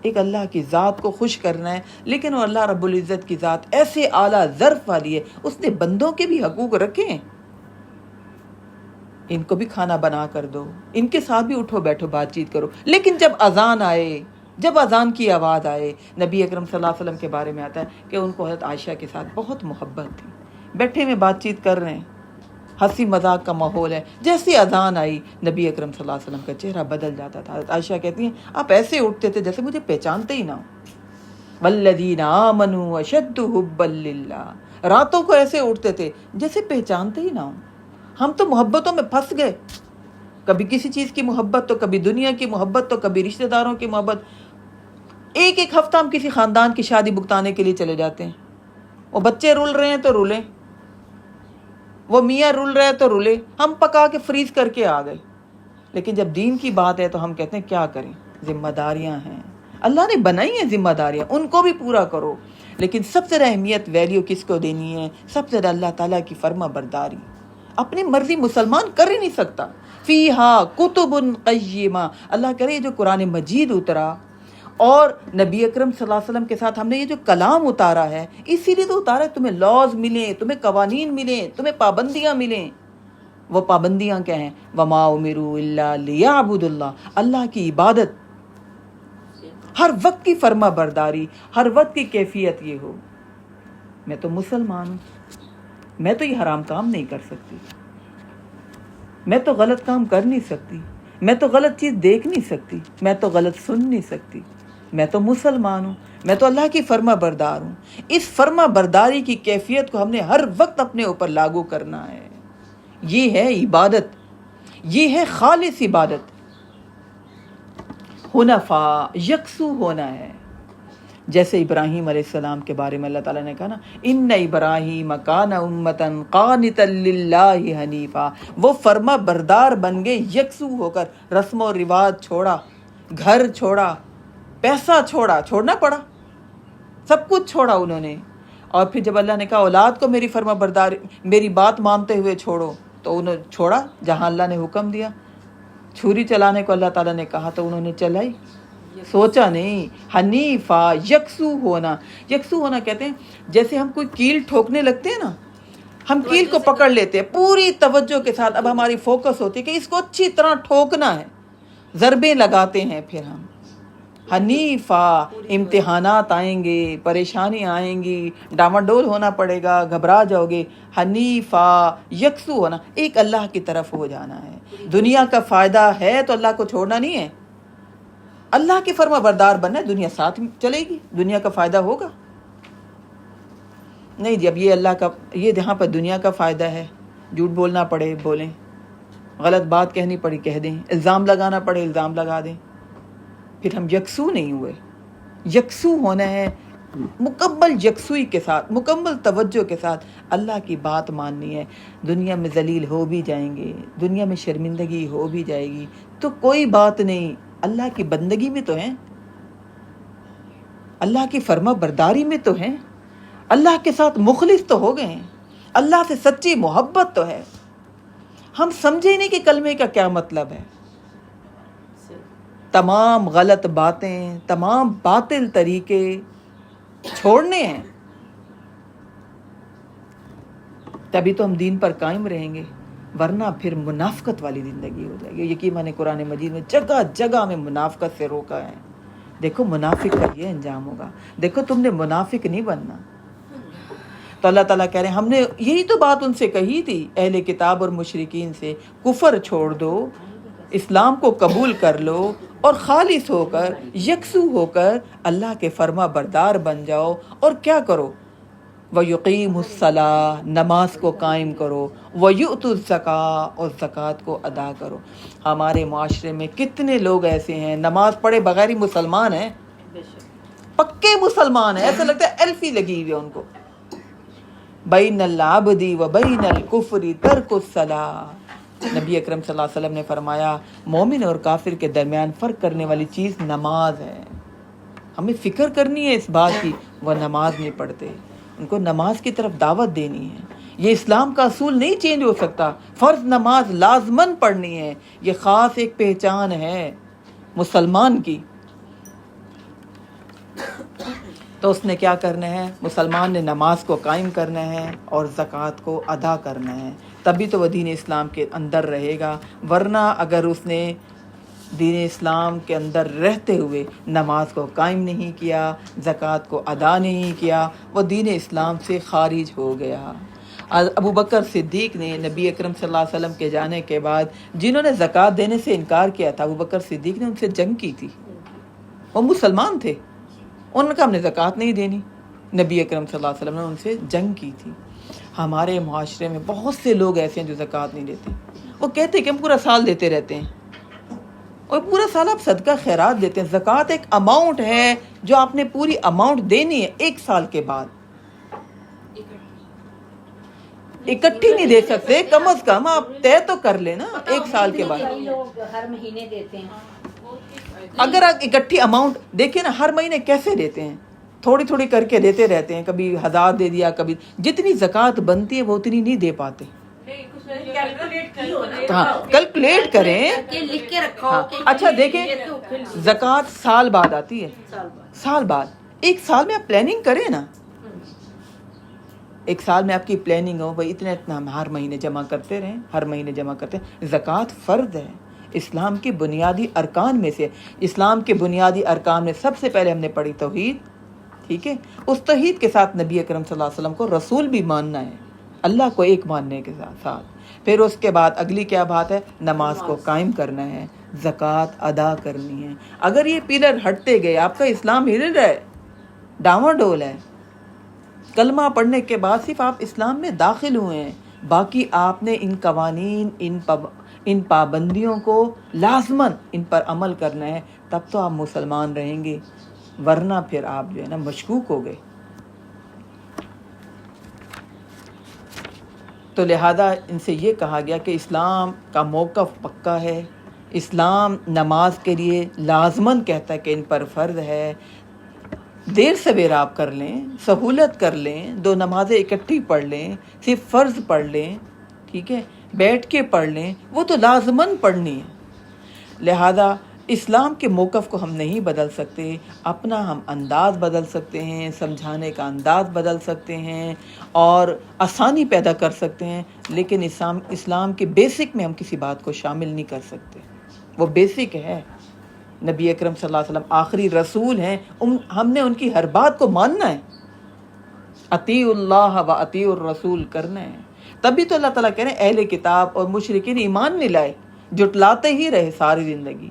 ایک اللہ کی ذات کو خوش کرنا ہے, لیکن وہ اللہ رب العزت کی ذات ایسے اعلیٰ ظرف والی ہے, اس نے بندوں کے بھی حقوق رکھے ہیں. ان کو بھی کھانا بنا کر دو, ان کے ساتھ بھی اٹھو بیٹھو بات چیت کرو. لیکن جب اذان آئے, جب اذان کی آواز آئے, نبی اکرم صلی اللہ علیہ وسلم کے بارے میں آتا ہے کہ ان کو حضرت عائشہ کے ساتھ بہت محبت تھی. بیٹھے میں بات چیت کر رہے ہیں, ہنسی مذاق کا ماحول ہے, جیسی اذان آئی نبی اکرم صلی اللہ علیہ وسلم کا چہرہ بدل جاتا تھا. حضرت عائشہ کہتی ہیں آپ ایسے اٹھتے تھے جیسے مجھے پہچانتے ہی نہ ہو. والذین آمنوا اشد حبا للہ, راتوں کو ایسے اٹھتے تھے جیسے پہچانتے ہی نہ ہو. ہم تو محبتوں میں پھنس گئے, کبھی کسی چیز کی محبت, تو کبھی دنیا کی محبت, تو کبھی رشتہ داروں کی محبت. ایک ایک ہفتہ ہم کسی خاندان کی شادی بھگتانے کے لیے چلے جاتے ہیں. وہ بچے رول رہے ہیں تو رولیں, وہ میاں رول رہے تو رولے, ہم پکا کے فریز کر کے آ گئے. لیکن جب دین کی بات ہے تو ہم کہتے ہیں کیا کریں, ذمہ داریاں ہیں, اللہ نے بنائی ہیں ذمہ داریاں, ان کو بھی پورا کرو. لیکن سب سے زیادہ اہمیت ویلیو کس کو دینی ہے, سب سے زیادہ اللہ تعالیٰ کی فرما برداری. اپنی مرضی مسلمان کر ہی نہیں سکتا. فیہا کتب قیمہ, اللہ کرے جو قرآن مجید اترا اور نبی اکرم صلی اللہ علیہ وسلم کے ساتھ ہم نے یہ جو کلام اتارا ہے, اسی لیے تو اتارا ہے, تمہیں لاز ملیں, تمہیں قوانین ملیں, تمہیں پابندیاں ملیں. وہ پابندیاں کیا ہیں, وما امروا الا لیعبدوا اللہ, اللہ کی عبادت, ہر وقت کی فرما برداری, ہر وقت کی کیفیت یہ ہو. میں تو مسلمان ہوں, میں تو یہ حرام کام نہیں کر سکتی, میں تو غلط کام کر نہیں سکتی, میں تو غلط چیز دیکھ نہیں سکتی, میں تو غلط سن نہیں سکتی, میں تو مسلمان ہوں, میں تو اللہ کی فرما بردار ہوں. اس فرما برداری کی کیفیت کو ہم نے ہر وقت اپنے اوپر لاگو کرنا ہے. یہ ہے عبادت, یہ ہے خالص عبادت. حنفاء, یکسو ہونا ہے. جیسے ابراہیم علیہ السلام کے بارے میں اللہ تعالیٰ نے کہا نا ان ابراہیم کان امتن قانتا للہ حنیفا، وہ فرما بردار بن گئے یکسو ہو کر، رسم و رواج چھوڑا، گھر چھوڑا، پیسہ چھوڑا، چھوڑنا پڑا، سب کچھ چھوڑا انہوں نے. اور پھر جب اللہ نے کہا اولاد کو میری فرما بردار میری بات مانتے ہوئے چھوڑو، تو انہوں نے چھوڑا جہاں اللہ نے حکم دیا. چھری چلانے کو اللہ تعالیٰ نے کہا تو انہوں نے چلائی، سوچا نہیں. حنیفا، یکسو ہونا. یکسو ہونا کہتے ہیں جیسے ہم کوئی کیل ٹھوکنے لگتے ہیں نا، ہم کیل کو پکڑ لیتے ہیں پوری توجہ کے ساتھ، اب ہماری فوکس ہوتی ہے کہ اس کو اچھی طرح ٹھوکنا ہے، ضربیں لگاتے ہیں. پھر ہم حنیفا، امتحانات آئیں گے، پریشانی آئیں گی، ڈاواڈول ہونا پڑے گا، گھبرا جاؤ گے. حنیفا، یکسو ہونا، ایک اللہ کی طرف ہو جانا ہے. دنیا کا فائدہ ہے تو اللہ کو چھوڑنا نہیں ہے، اللہ کی فرما بردار بننا ہے. دنیا ساتھ چلے گی، دنیا کا فائدہ ہوگا نہیں جی. اب یہ اللہ کا، یہ جہاں پر دنیا کا فائدہ ہے، جھوٹ بولنا پڑے بولیں، غلط بات کہنی پڑی کہہ دیں، الزام لگانا پڑے الزام لگا دیں. پھر ہم یکسو نہیں ہوئے. یکسو ہونا ہے مکمل یکسوئی کے ساتھ، مکمل توجہ کے ساتھ اللہ کی بات ماننی ہے. دنیا میں ذلیل ہو بھی جائیں گے، دنیا میں شرمندگی ہو بھی جائے گی تو کوئی بات نہیں، اللہ کی بندگی میں تو ہیں، اللہ کی فرما برداری میں تو ہیں، اللہ کے ساتھ مخلص تو ہو گئے ہیں، اللہ سے سچی محبت تو ہے. ہم سمجھے نہیں کہ کلمے کا کیا مطلب ہے. تمام غلط باتیں، تمام باطل طریقے چھوڑنے ہیں، تبھی تو ہم دین پر قائم رہیں گے، ورنہ پھر منافقت والی زندگی ہو جائے گی. یقین میں نے قرآن مجید میں جگہ جگہ میں منافقت سے روکا ہے. دیکھو منافق کا یہ انجام ہوگا، دیکھو تم نے منافق نہیں بننا. تو اللہ تعالیٰ کہہ رہے ہیں ہم نے یہی تو بات ان سے کہی تھی، اہل کتاب اور مشرکین سے، کفر چھوڑ دو، اسلام کو قبول کر لو اور خالص ہو کر، یکسو ہو کر اللہ کے فرما بردار بن جاؤ. اور کیا کرو؟ وَيُقِيمُ الصَّلَاةَ، نماز کو قائم کرو، وَيُؤْتُ الزَّكَاةَ، اور زکوٰۃ کو ادا کرو. ہمارے معاشرے میں کتنے لوگ ایسے ہیں نماز پڑھے بغیر ہی مسلمان ہیں، پکے مسلمان ہیں، ایسا لگتا ہے ایلفی لگی ہوئی ہے ان کو. بین العبد و بین الکفر ترک الصلاۃ. نبی اکرم صلی اللہ علیہ وسلم نے فرمایا مومن اور کافر کے درمیان فرق کرنے والی چیز نماز ہے. ہمیں فکر کرنی ہے اس بات کی، وہ نماز نہیں پڑھتے، ان کو نماز کی طرف دعوت دینی ہے. یہ اسلام کا اصول نہیں چینج ہو سکتا. فرض نماز لازماً پڑھنی ہے، یہ خاص ایک پہچان ہے مسلمان کی. تو اس نے کیا کرنا ہے؟ مسلمان نے نماز کو قائم کرنا ہے اور زکوٰۃ کو ادا کرنا ہے، تبھی تو وہ دین اسلام کے اندر رہے گا. ورنہ اگر اس نے دین اسلام کے اندر رہتے ہوئے نماز کو قائم نہیں کیا، زکوٰۃ کو ادا نہیں کیا، وہ دین اسلام سے خارج ہو گیا. ابو بکر صدیق نے نبی اکرم صلی اللہ علیہ وسلم کے جانے کے بعد جنہوں نے زکوٰۃ دینے سے انکار کیا تھا، ابو بکر صدیق نے ان سے جنگ کی تھی. وہ مسلمان تھے، انہوں نے کہا ہم نے زکوٰۃ نہیں دینی. نبی اکرم صلی اللہ علیہ وسلم نے ان سے جنگ کی تھی. ہمارے معاشرے میں بہت سے لوگ ایسے ہیں جو زکوٰۃ نہیں دیتے. وہ کہتے ہیں کہ ہم پورا سال دیتے رہتے ہیں، اور پورا سال آپ صدقہ خیرات دیتے ہیں. زکوٰۃ ایک اماؤنٹ ہے جو آپ نے پوری اماؤنٹ دینی ہے ایک سال کے بعد. اکٹھی نہیں دے سکتے، کم از کم آپ طے تو کر لیں نا ایک سال کے بعد. کئی لوگ ہر مہینے دیتے ہیں. اگر آپ اکٹھی اماؤنٹ دیکھیں نا، ہر مہینے کیسے دیتے ہیں، تھوڑی تھوڑی کر کے دیتے رہتے ہیں. کبھی 1000 دے دیا، کبھی جتنی زکوٰۃ بنتی ہے وہ اتنی نہیں دے پاتے. ہاں کیلکولیٹ کریں. کہ لکھ کے رکھا ہاں ہو کہ اچھا دیکھیں، زکوٰۃ سال بعد آتی ہے، سال بعد. ایک سال میں آپ پلاننگ کریں نا، ایک سال میں آپ کی پلاننگ ہو بھائی اتنا اتنا ہم ہر مہینے جمع کرتے رہیں، ہر مہینے جمع کرتے ہیں. زکوٰۃ فرض ہے، اسلام کے بنیادی ارکان میں سے. اسلام کے بنیادی ارکان میں سب سے پہلے ہم نے پڑھی توحید، ٹھیک ہے. اس توحید کے ساتھ نبی اکرم صلی اللہ علیہ وسلم کو رسول بھی ماننا ہے، اللہ کو ایک ماننے کے ساتھ. پھر اس کے بعد اگلی کیا بات ہے؟ نماز کو قائم کرنا ہے، زکوٰۃ ادا کرنی ہے. اگر یہ پلر ہٹتے گئے آپ کا اسلام ہل رہا ہے، ڈاواں ڈول ہے. کلمہ پڑھنے کے بعد صرف آپ اسلام میں داخل ہوئے ہیں، باقی آپ نے ان قوانین، ان پابندیوں کو لازماً ان پر عمل کرنا ہے، تب تو آپ مسلمان رہیں گے. ورنہ پھر آپ جو ہے نا مشکوک ہو گئے. تو لہذا ان سے یہ کہا گیا کہ اسلام کا موقف پکا ہے. اسلام نماز کے لیے لازماً کہتا ہے کہ ان پر فرض ہے. دیر سویر آپ کر لیں، سہولت کر لیں، 2 نمازیں اکٹھی پڑھ لیں، صرف فرض پڑھ لیں، ٹھیک ہے، بیٹھ کے پڑھ لیں، وہ تو لازماً پڑھنی ہے. لہذا اسلام کے موقف کو ہم نہیں بدل سکتے، اپنا ہم انداز بدل سکتے ہیں، سمجھانے کا انداز بدل سکتے ہیں اور آسانی پیدا کر سکتے ہیں، لیکن اسلام کے بیسک میں ہم کسی بات کو شامل نہیں کر سکتے. وہ بیسک ہے. نبی اکرم صلی اللہ علیہ وسلم آخری رسول ہیں، ہم نے ان کی ہر بات کو ماننا ہے. اطیعوا اللہ و اطیعوا الرسول کرنا ہے. تبھی تو اللہ تعالیٰ کہہ رہے ہیں اہل کتاب اور مشرکین ایمان نہیں لائے، جھٹلاتے ہی رہے ساری زندگی.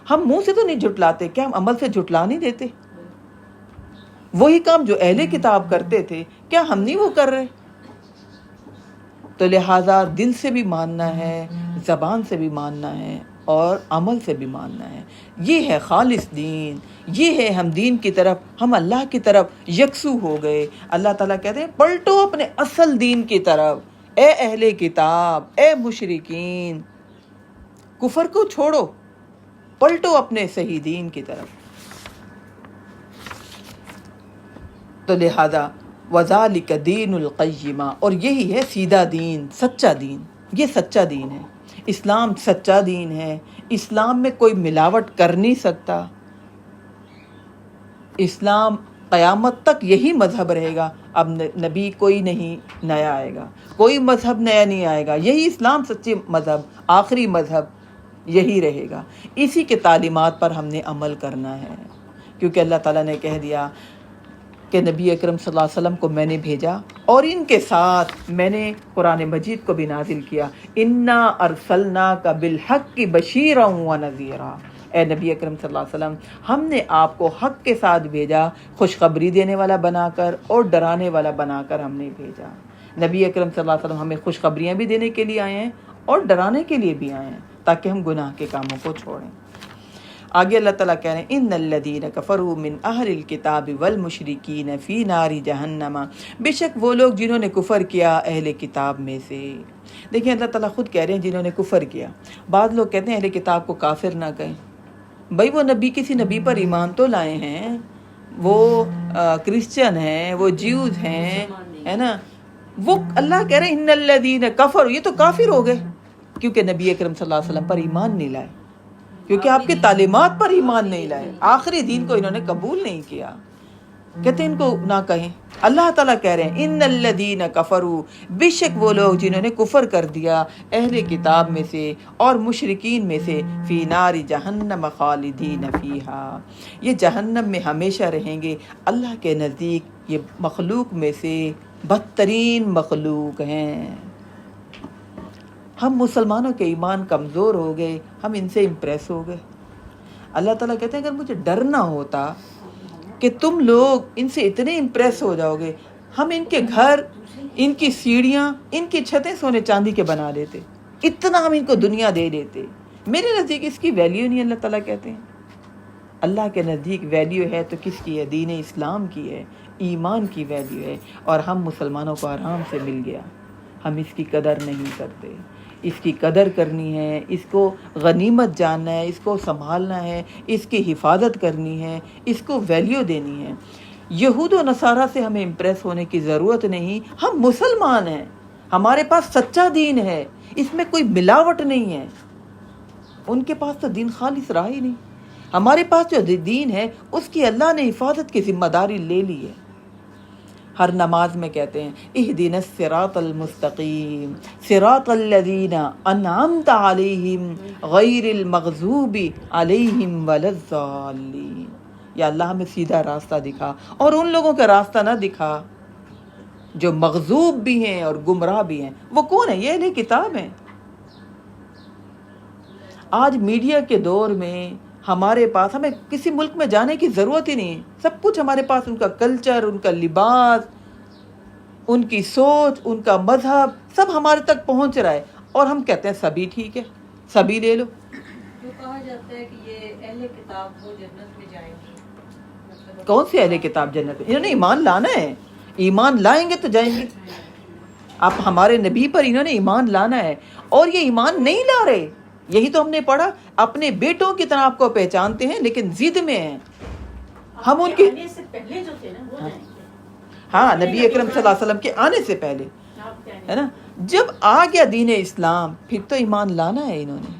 ہم منہ سے تو نہیں جھٹلاتے، کیا ہم عمل سے جھٹلا نہیں دیتے؟ وہی کام جو اہل کتاب کرتے تھے کیا ہم نہیں وہ کر رہے؟ تو لہٰذا دل سے بھی ماننا ہے، زبان سے بھی ماننا ہے اور عمل سے بھی ماننا ہے. یہ ہے خالص دین، یہ ہے ہم دین کی طرف، ہم اللہ کی طرف یکسو ہو گئے. اللہ تعالیٰ کہتے ہیں پلٹو اپنے اصل دین کی طرف، اے اہل کتاب، اے مشرکین، کفر کو چھوڑو، پلٹو اپنے صحیح دین کی طرف. تو لہذا وَذَلِكَ دِينُ الْقَيِّمَةِ، اور یہی ہے سیدھا دین، سچا دین. یہ سچا دین ہے. اسلام سچا دین ہے. اسلام میں کوئی ملاوٹ کر نہیں سکتا. اسلام قیامت تک یہی مذہب رہے گا. اب نبی کوئی نہیں نیا آئے گا، کوئی مذہب نیا نہیں آئے گا. یہی اسلام سچی مذہب، آخری مذہب یہی رہے گا. اسی کے تعلیمات پر ہم نے عمل کرنا ہے، کیونکہ اللہ تعالیٰ نے کہہ دیا کہ نبی اکرم صلی اللہ علیہ وسلم کو میں نے بھیجا اور ان کے ساتھ میں نے قرآن مجید کو بھی نازل کیا. انا ارسلناک بالحق بشیرا ونذیرا. اے نبی اکرم صلی اللہ علیہ وسلم، ہم نے آپ کو حق کے ساتھ بھیجا، خوشخبری دینے والا بنا کر اور ڈرانے والا بنا کر ہم نے بھیجا. نبی اکرم صلی اللہ علیہ وسلم ہمیں خوشخبریاں بھی دینے کے لیے آئے ہیں اور ڈرانے کے لیے بھی آئے ہیں تاکہ ہم گناہ کے کاموں کو چھوڑیں. آگے اللہ تعالیٰ کہہ رہے ہیں ان الذین کفروا من اہل الکتاب والمشرکین فی نار جہنم. بے شک وہ لوگ جنہوں نے کفر کیا اہل کتاب میں سے. دیکھیں اللہ تعالیٰ خود کہہ رہے ہیں جنہوں نے کفر کیا. بعض لوگ کہتے ہیں اہل کتاب کو کافر نہ کہیں. بھائی وہ کسی نبی پر ایمان تو لائے ہیں، وہ کرسچن ہیں، وہ جیوز ہیں، ہے نا. وہ اللہ کہہ رہے ہیں ان الذین کفروا، یہ تو کافر ہو گئے کیونکہ نبی اکرم صلی اللہ علیہ وسلم پر ایمان نہیں لائے، کیونکہ آپ کی تعلیمات پر ایمان نہیں لائے، آخری دین کو انہوں نے قبول نہیں کیا. کہتے ہیں ان کو نہ کہیں. اللہ تعالیٰ کہہ رہے ہیں ان الذین کفروا، بے شک وہ لوگ جنہوں نے کفر کر دیا اہل کتاب میں سے اور مشرکین میں سے، فی نار جہنم خالدین فیہا، یہ جہنم میں ہمیشہ رہیں گے. اللہ کے نزدیک یہ مخلوق میں سے بدترین مخلوق ہیں. ہم مسلمانوں کے ایمان کمزور ہو گئے، ہم ان سے امپریس ہو گئے. اللہ تعالیٰ کہتے ہیں اگر مجھے ڈر نہ ہوتا کہ تم لوگ ان سے اتنے امپریس ہو جاؤ گے، ہم ان کے گھر، ان کی سیڑھیاں، ان کی چھتیں سونے چاندی کے بنا دیتے، اتنا ہم ان کو دنیا دے دیتے. میرے نزدیک اس کی ویلیو نہیں. اللہ تعالیٰ کہتے ہیں اللہ کے نزدیک ویلیو ہے تو کس کی ہے؟ دین اسلام کی ہے، ایمان کی ویلیو ہے. اور ہم مسلمانوں کو آرام سے مل گیا، ہم اس کی قدر نہیں کرتے. اس کی قدر کرنی ہے، اس کو غنیمت جاننا ہے، اس کو سنبھالنا ہے، اس کی حفاظت کرنی ہے، اس کو ویلیو دینی ہے. یہود و نصارہ سے ہمیں امپریس ہونے کی ضرورت نہیں. ہم مسلمان ہیں، ہمارے پاس سچا دین ہے، اس میں کوئی ملاوٹ نہیں ہے. ان کے پاس تو دین خالص رہا ہی نہیں. ہمارے پاس جو دین ہے اس کی اللہ نے حفاظت کی ذمہ داری لے لی ہے. ہر نماز میں کہتے ہیں اہدنا الصراط المستقیم صراط الذین انعمت علیہم غیر المغضوب علیہم ولا الضالین. یا اللہ ہمیں سیدھا راستہ دکھا اور ان لوگوں کا راستہ نہ دکھا جو مغضوب بھی ہیں اور گمراہ بھی ہیں. وہ کون ہیں؟ یہ اہل کتاب ہیں. آج میڈیا کے دور میں ہمارے پاس، ہمیں کسی ملک میں جانے کی ضرورت ہی نہیں. سب کچھ ہمارے پاس، ان کا کلچر، ان کا لباس، ان کی سوچ، ان کا مذہب، سب ہمارے تک پہنچ رہا ہے اور ہم کہتے ہیں سبھی ٹھیک ہے، سبھی لے لو. جو کہا جاتا ہے کہ یہ اہل کتاب وہ جنت میں جائیں گے، کون سے اہل کتاب جنت میں؟ انہوں نے ایمان لانا ہے، ایمان لائیں گے تو جائیں گے. آپ ہمارے نبی پر انہوں نے ایمان لانا ہے، اور یہ ایمان نہیں لا رہے. یہی تو ہم نے پڑھا، اپنے بیٹوں کی طرح آپ کو پہچانتے ہیں لیکن ضد میں ہیں. ہم ان کے آنے سے پہلے جو تھے نا وہ جائیں گے. ہاں نبی اکرم صلی اللہ علیہ وسلم کے آنے سے پہلے ہے نا. جب آ گیا دین اسلام پھر تو ایمان لانا ہے انہوں نے.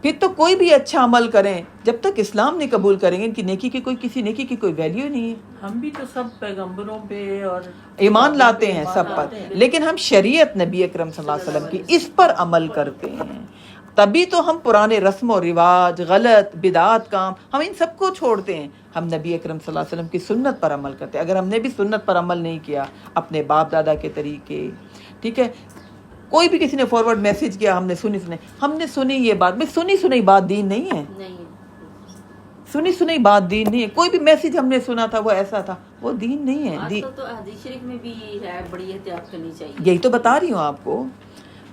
پھر تو کوئی بھی اچھا عمل کریں، جب تک اسلام نہیں قبول کریں گے ان کی نیکی کی کسی نیکی کی کوئی ویلیو نہیں ہے. ہم بھی تو سب پیغمبروں پہ اور ایمان لاتے ہیں سب پر، لیکن ہم شریعت نبی اکرم صلی اللہ علیہ وسلم کی اس پر عمل کرتے ہیں. تبھی تو ہم پرانے رسم و رواج، غلط بدعات کام، ہم ان سب کو چھوڑتے ہیں. ہم نبی اکرم صلی اللہ علیہ وسلم کی سنت پر عمل کرتے ہیں. اگر ہم نے بھی سنت پر عمل نہیں کیا، اپنے باپ دادا کے طریقے، ٹھیک ہے، کوئی بھی کسی نے فارورڈ میسج کیا ہم نے سنی یہ بات، بھائی سنی سنی بات دین نہیں ہے. نہیں سنی سنی بات دین نہیں ہے. کوئی بھی میسج ہم نے سنا تھا وہ ایسا تھا، وہ دین نہیں ہے. آج کل تو حدیث شریف میں بھی ہے، بڑی احتیاط کرنی چاہیے. یہی تو بتا رہی ہوں آپ کو.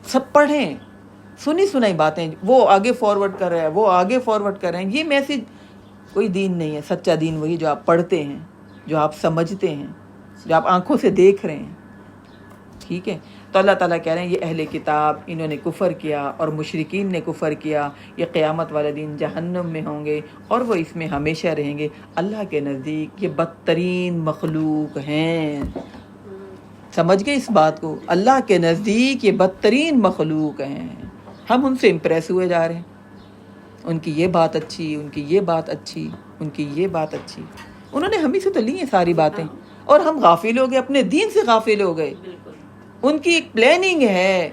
سب پڑھیں، سنی سنائی باتیں وہ آگے فارورڈ کر رہے ہیں، وہ آگے فارورڈ کر رہے ہیں. یہ میسج کوئی دین نہیں ہے. سچا دین وہی جو آپ پڑھتے ہیں، جو آپ سمجھتے ہیں، جو آپ آنکھوں سے دیکھ رہے ہیں. ٹھیک ہے. تو اللہ تعالیٰ کہہ رہے ہیں یہ اہل کتاب انہوں نے کفر کیا اور مشرکین نے کفر کیا، یہ قیامت والے دن جہنم میں ہوں گے اور وہ اس میں ہمیشہ رہیں گے. اللہ کے نزدیک یہ بدترین مخلوق ہیں. سمجھ گئے اس بات کو؟ اللہ کے نزدیک یہ بدترین مخلوق ہیں. ہم ان سے امپریس ہوئے جا رہے ہیں. ان کی یہ بات اچھی، ان کی یہ بات اچھی، ان کی یہ بات اچھی. انہوں نے ہم ہی سے تو لی ہیں ساری باتیں، اور ہم غافل ہو گئے، اپنے دین سے غافل ہو گئے. ان کی ایک پلاننگ ہے،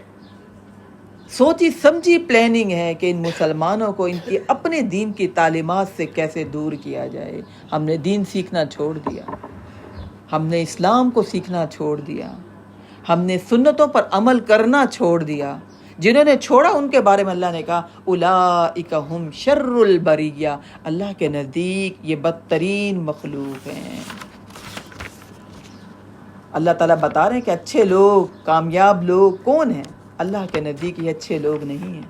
سوچی سمجھی پلاننگ ہے کہ ان مسلمانوں کو ان کی اپنے دین کی تعلیمات سے کیسے دور کیا جائے. ہم نے دین سیکھنا چھوڑ دیا، ہم نے اسلام کو سیکھنا چھوڑ دیا، ہم نے سنتوں پر عمل کرنا چھوڑ دیا. جنہوں نے چھوڑا ان کے بارے میں اللہ نے کہا اولئک ہم شر البریہ، اللہ کے نزدیک یہ بدترین مخلوق ہیں. اللہ تعالیٰ بتا رہے ہیں کہ اچھے لوگ، کامیاب لوگ کون ہیں؟ اللہ کے نزدیک یہ اچھے لوگ نہیں ہیں.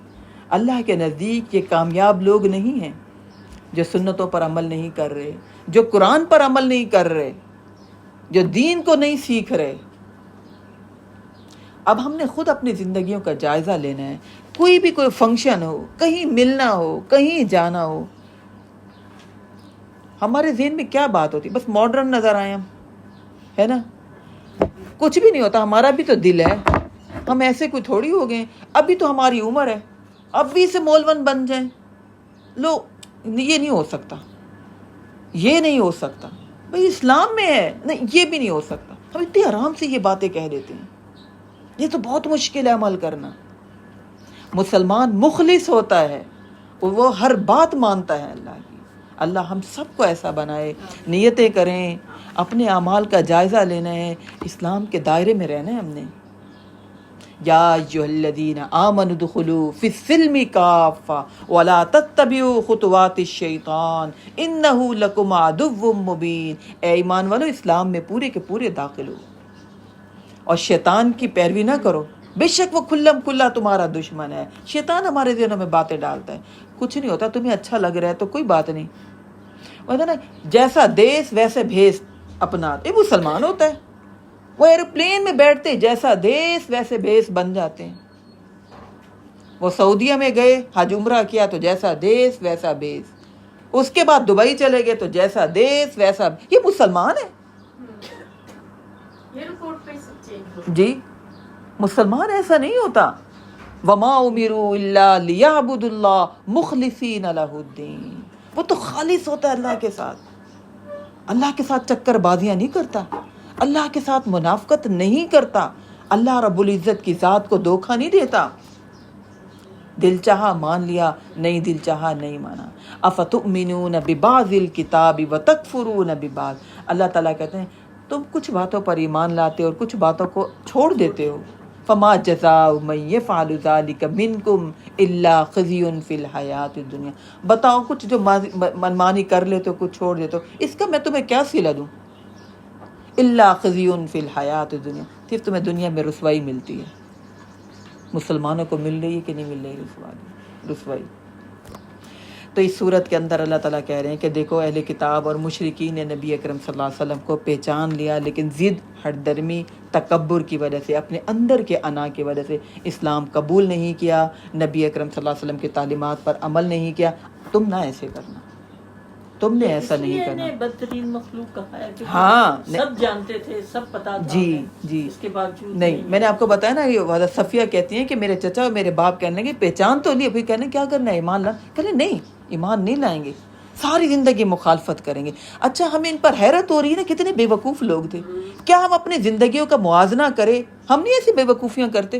اللہ کے نزدیک یہ کامیاب لوگ نہیں ہیں جو سنتوں پر عمل نہیں کر رہے، جو قرآن پر عمل نہیں کر رہے، جو دین کو نہیں سیکھ رہے. اب ہم نے خود اپنی زندگیوں کا جائزہ لینا ہے. کوئی بھی کوئی فنکشن ہو، کہیں ملنا ہو، کہیں جانا ہو، ہمارے ذہن میں کیا بات ہوتی؟ بس ماڈرن نظر آئے ہم، ہے نا. کچھ بھی نہیں ہوتا. ہمارا بھی تو دل ہے، ہم ایسے کوئی تھوڑی ہو گئے. ابھی تو ہماری عمر ہے، اب بھی سے مولون بن جائیں. لو یہ نہیں ہو سکتا، یہ نہیں ہو سکتا، بھئی اسلام میں ہے، نہیں یہ بھی نہیں ہو سکتا. ہم اتنی آرام سے یہ باتیں کہہ دیتے ہیں. یہ تو بہت مشکل ہے عمل کرنا. مسلمان مخلص ہوتا ہے، وہ ہر بات مانتا ہے اللہ کی. اللہ ہم سب کو ایسا بنائے. نیتیں کریں، اپنے اعمال کا جائزہ لینا ہے، اسلام کے دائرے میں رہنا ہے ہم نے. یا ایھا الذین آمنوا ادخلوا فی السلم کافہ ولا تتبعوا خطوات الشیطان انہ لکم عدو مبین. اے ایمان والو، اسلام میں پورے کے پورے داخل ہو اور شیطان کی پیروی نہ کرو. بے شک وہ کھلم کھلا تمہارا دشمن ہے. شیطان ہمارے ذہنوں میں باتیں ڈالتا ہے. کچھ نہیں ہوتا، تمہیں اچھا لگ رہا ہے تو کوئی بات نہیں. وہ نا جیسا دیس ویسے بھیس اپنا، یہ مسلمان ہوتا ہے. وہ ایروپلین میں بیٹھتے جیسا دیس ویسے بھیس بن جاتے ہیں. وہ سعودیہ میں گئے، حج عمرہ کیا تو جیسا دیس ویسا بھیس. اس کے بعد دبئی چلے گئے تو جیسا دیس ویسا. یہ مسلمان ہے جی. مسلمان ایسا نہیں ہوتا. وما امروا الا لیعبدوا اللہ مخلصین لہ الدین. وہ تو خالص ہوتا ہے اللہ کے ساتھ. اللہ کے ساتھ چکر بازیاں نہیں کرتا، اللہ کے ساتھ منافقت نہیں کرتا. اللہ رب العزت کی ذات کو دھوکہ نہیں دیتا. دل چاہا مان لیا، نہیں دل چاہا نہیں مانا. افتؤمنون ببعض الکتاب وتکفرون ببعض. اللہ تعالیٰ کہتے ہیں تم کچھ باتوں پر ایمان لاتے ہو اور کچھ باتوں کو چھوڑ دیتے ہو. فما جزاء من یفعل ذلک منکم الا خزی فی الحیات الدنیا. بتاؤ کچھ جو منمانی کر لیتے ہو، کچھ چھوڑ دیتے ہو، اس کا میں تمہیں کیا صلہ دوں؟ الا خزی فی الحیات الدنیا. صرف تمہیں دنیا میں رسوائی ملتی ہے. مسلمانوں کو مل رہی ہے کہ نہیں مل رہی رسوائی؟ تو اس صورت کے اندر اللہ تعالیٰ کہہ رہے ہیں کہ دیکھو اہل کتاب اور مشرکین نے نبی اکرم صلی اللہ علیہ وسلم کو پہچان لیا، لیکن ضد، ہٹ درمی، تکبر کی وجہ سے، اپنے اندر کے انا کی وجہ سے اسلام قبول نہیں کیا، نبی اکرم صلی اللہ علیہ وسلم کی تعلیمات پر عمل نہیں کیا۔ تم نہ ایسے کرنا، تم نے ایسا نہیں کرنا۔ بدترین مخلوق کہا ہے کہ ہاں، سب جانتے تھے، سب پتا تھا، جی اس کے باوجود نہیں، میں نے آپ کو بتایا نا، یہ حضرت صفیہ کہتی ہیں کہ میرے چچا اور میرے باپ کہنے لگے پہچان تو لی، پھر کہنے کیا کرنا ہے، ایمان لا، کہنے نہیں ایمان نہیں لائیں گے، ساری زندگی مخالفت کریں گے۔ اچھا ہمیں ان پر حیرت ہو رہی ہے نا، کتنے بے وقوف لوگ تھے، کیا ہم اپنی زندگیوں کا موازنہ کریں؟ ہم نہیں ایسی بے وقوفیاں کرتے،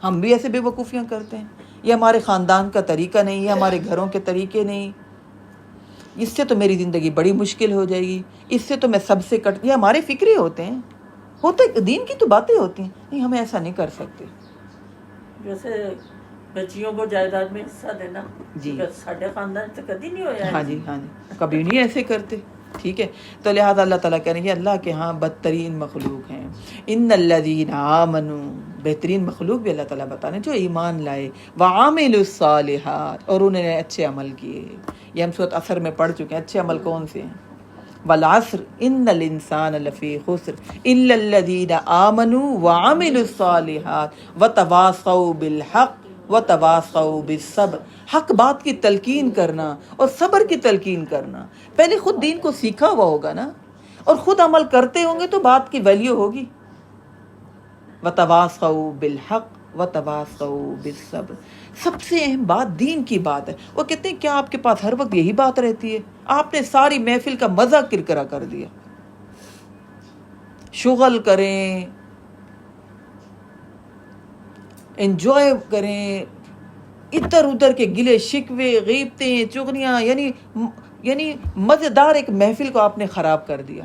ہم بھی ایسے بے وقوفیاں کرتے ہیں۔ یہ ہمارے خاندان کا طریقہ نہیں ہے، ہمارے گھروں کے طریقے نہیں، اس سے تو میری زندگی بڑی مشکل ہو جائے گی، اس سے تو میں سب سے کٹ، یہ ہمارے فکری ہوتے ہیں، ہوتے دین کی تو باتیں ہوتی ہیں، نہیں ہمیں ایسا نہیں کر سکتے۔ جیسے بچیوں کو جائیداد میں حصہ دینا، جی، ساڈے خاندان سے کبھی نہیں ہویا ہے۔ ہاں جی، کبھی نہیں ایسے کرتے، ٹھیک ہے۔ تو لہٰذا اللہ تعالیٰ کہہ رہے ہیں اللہ کے ہاں بدترین مخلوق ہیں۔ ان الذین آمنوا، بہترین مخلوق بھی اللہ تعالیٰ بتا رہے ہیں جو ایمان لائے، وعاملوا الصالحات، اور انہوں نے اچھے عمل کیے۔ یہ ہم سورۃ عصر میں پڑھ چکے ہیں، اچھے عمل کون سے ہیں؟ والعصر ان الانسان لفی خسر الا الذین آمنوا وعاملوا الصالحات وتواصوا بالحق وتواصوا بالصبر۔ حق بات کی تلقین کرنا اور صبر کی تلقین کرنا، پہلے خود دین کو سیکھا ہوا ہوگا نا، اور خود عمل کرتے ہوں گے تو بات کی ویلیو ہوگی۔ وتواصوا بالحق وتواصوا بالصبر، سب سے اہم بات دین کی بات ہے۔ وہ کہتے ہیں کیا آپ کے پاس ہر وقت یہی بات رہتی ہے؟ آپ نے ساری محفل کا مزہ کرکرا کر دیا۔ شغل کریں، انجوائے کریں، ادھر ادھر کے گلے شکوے، غیبتیں، چغلیاں، یعنی مزیدار ایک محفل کو آپ نے خراب کر دیا۔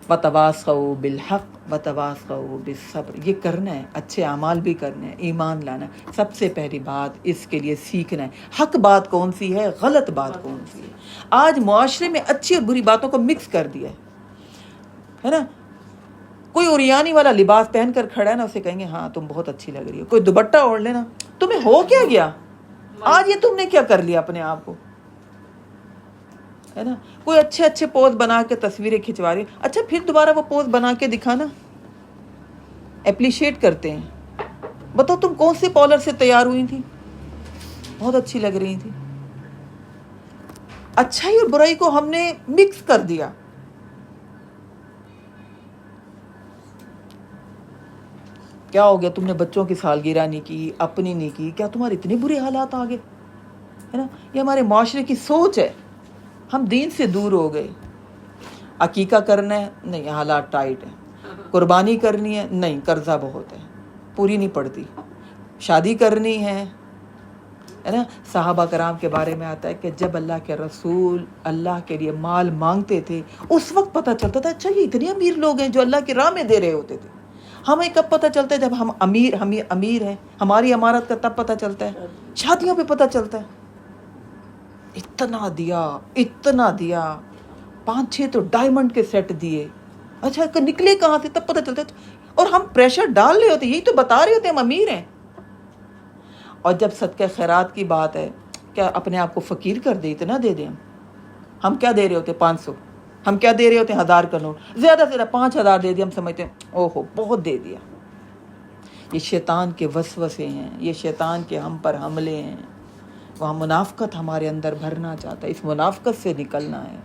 وتواصوا بالحق وتواصوا بالصبر، یہ کرنا ہے، اچھے اعمال بھی کرنے ہیں، ایمان لانا ہے۔ سب سے پہلی بات اس کے لیے سیکھنا ہے حق بات کون سی ہے، غلط بات کون سی ہے۔ آج معاشرے میں اچھی اور بری باتوں کو مکس کر دیا ہے نا۔ کوئی اوریانی والا لباس پہن کر کھڑا ہے نا، اسے کہیں گے ہاں تم بہت اچھی لگ رہی ہو۔ کوئی دوپٹہ اوڑھ لینا، تمہیں ہو کیا گیا آج، یہ تم نے کیا کر لیا اپنے آپ کو، ہے نا۔ کوئی اچھے اچھے پوز بنا کے تصویریں کھنچوا رہی، اچھا پھر دوبارہ وہ پوز بنا کے دکھانا، اپریشیٹ کرتے ہیں۔ بتاؤ تم کون سے پارلر سے تیار ہوئی تھی، بہت اچھی لگ رہی تھی۔ اچھائی اور برائی کو ہم نے مکس کر دیا۔ کیا ہو گیا، تم نے بچوں کی سالگرہ نہیں کی، اپنی نہیں کی، کیا تمہارے اتنے برے حالات آ گئے، ہے نا۔ یہ ہمارے معاشرے کی سوچ ہے، ہم دین سے دور ہو گئے۔ عقیقہ کرنا ہے، نہیں حالات ٹائٹ ہیں۔ قربانی کرنی ہے، نہیں قرضہ بہت ہے، پوری نہیں پڑتی۔ شادی کرنی ہے نا۔ صحابہ کرام کے بارے میں آتا ہے کہ جب اللہ کے رسول اللہ کے لیے مال مانگتے تھے، اس وقت پتہ چلتا تھا اچھا یہ اتنے امیر لوگ ہیں جو اللہ کی راہ میں دے رہے ہوتے تھے۔ ہمیں کب پتہ چلتا ہے؟ جب ہم امیر ہیں، ہماری امارت کا تب پتہ چلتا ہے، شادیوں پہ پتہ چلتا ہے۔ اتنا دیا 5-6 تو ڈائمنڈ کے سیٹ دیے، اچھا نکلے کہاں سے تب پتہ چلتا ہے۔ اور ہم پریشر ڈال رہے ہوتے، یہی تو بتا رہے ہوتے ہم امیر ہیں۔ اور جب صدقہ خیرات کی بات ہے، کیا اپنے آپ کو فقیر کر دے، اتنا دے دیں ہم کیا دے رہے ہوتے 500، ہم کیا دے رہے ہوتے 1000 کا نوٹ، زیادہ سے زیادہ 5000 دے دیا، ہم سمجھتے ہیں اوہو بہت دے دیا۔ یہ شیطان کے وسوسے ہیں، یہ شیطان کے ہم پر حملے ہیں۔ وہاں منافقت ہمارے اندر بھرنا چاہتا ہے، اس منافقت سے نکلنا ہے۔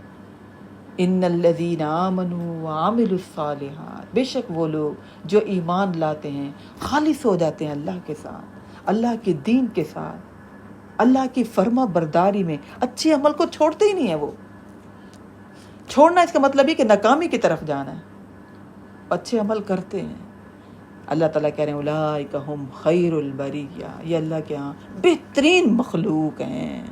ان الذین آمنوا وعملوا الصالحات، بے شک وہ لوگ جو ایمان لاتے ہیں، خالص ہو جاتے ہیں اللہ کے ساتھ، اللہ کے دین کے ساتھ، اللہ کی فرما برداری میں، اچھے عمل کو چھوڑتے ہی نہیں ہیں۔ وہ چھوڑنا اس کا مطلب ہے کہ ناکامی کی طرف جانا ہے، اچھے عمل کرتے ہیں۔ اللہ تعالیٰ کہہ رہے ہیں اولئک ہم خیر البریہ، یہ اللہ کے ہاں بہترین مخلوق ہیں۔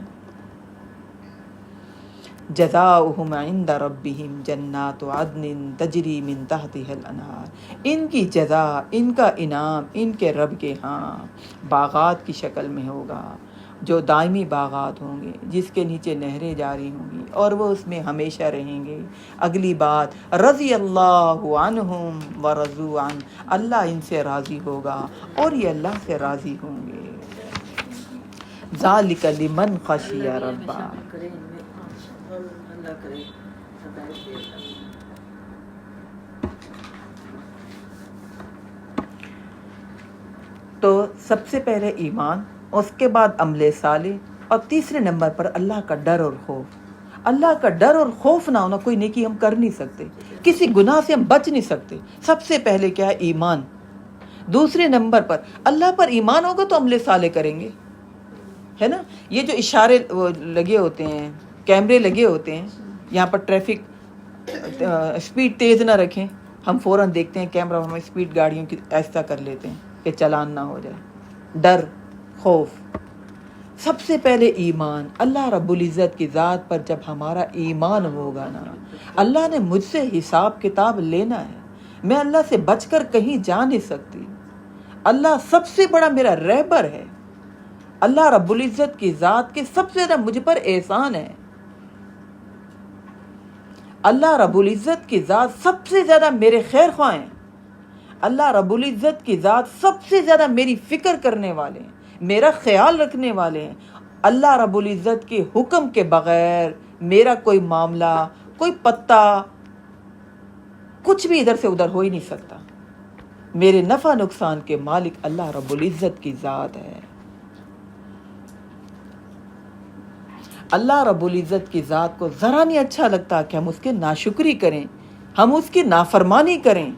جزاؤہم عند ربہم جنات عدن تجری من تحتها الانہار، ان کی جزا، ان کا انعام ان کے رب کے ہاں باغات کی شکل میں ہوگا، جو دائمی باغات ہوں گے جس کے نیچے نہریں جاری ہوں گی، اور وہ اس میں ہمیشہ رہیں گے۔ اگلی بات، رضی اللہ عنہم ورضوا عنہ، اللہ ان سے راضی ہوگا اور یہ اللہ سے راضی ہوں گے۔ ذالک لمن خشی ربا. شامل کرے ان میں. اللہ کرے ہدایت دے اللہ. تو سب سے پہلے ایمان، اس کے بعد عمل صالح، اور تیسرے نمبر پر اللہ کا ڈر اور خوف. اللہ کا ڈر اور خوف نہ ہونا، کوئی نیکی ہم کر نہیں سکتے، کسی گناہ سے ہم بچ نہیں سکتے. سب سے پہلے کیا ہے؟ ایمان. دوسرے نمبر پر اللہ پر ایمان ہوگا تو عمل صالح کریں گے، ہے نا. یہ جو اشارے لگے ہوتے ہیں، کیمرے لگے ہوتے ہیں، یہاں پر ٹریفک اسپیڈ تیز نہ رکھیں، ہم فوراً دیکھتے ہیں کیمرہ، ہم اسپیڈ گاڑیوں کی ایسا کر لیتے ہیں کہ چلان نہ ہو جائے. ڈر، خوف. سب سے پہلے ایمان. اللہ رب العزت کی ذات پر جب ہمارا ایمان ہوگا نا، اللہ نے مجھ سے حساب کتاب لینا ہے، میں اللہ سے بچ کر کہیں جا نہیں سکتی. اللہ سب سے بڑا میرا رہبر ہے. اللہ رب العزت کی ذات کے سب سے زیادہ مجھ پر احسان ہے. اللہ رب العزت کی ذات سب سے زیادہ میرے خیر خواہ ہیں. اللہ رب العزت کی ذات سب سے زیادہ میری فکر کرنے والے ہیں، میرا خیال رکھنے والے ہیں. اللہ رب العزت کے حکم کے بغیر میرا کوئی معاملہ، کوئی پتہ، کچھ بھی ادھر سے ادھر ہو ہی نہیں سکتا. میرے نفع نقصان کے مالک اللہ رب العزت کی ذات ہے. اللہ رب العزت کی ذات کو ذرا نہیں اچھا لگتا کہ ہم اس کے ناشکری کریں، ہم اس کی نافرمانی کریں،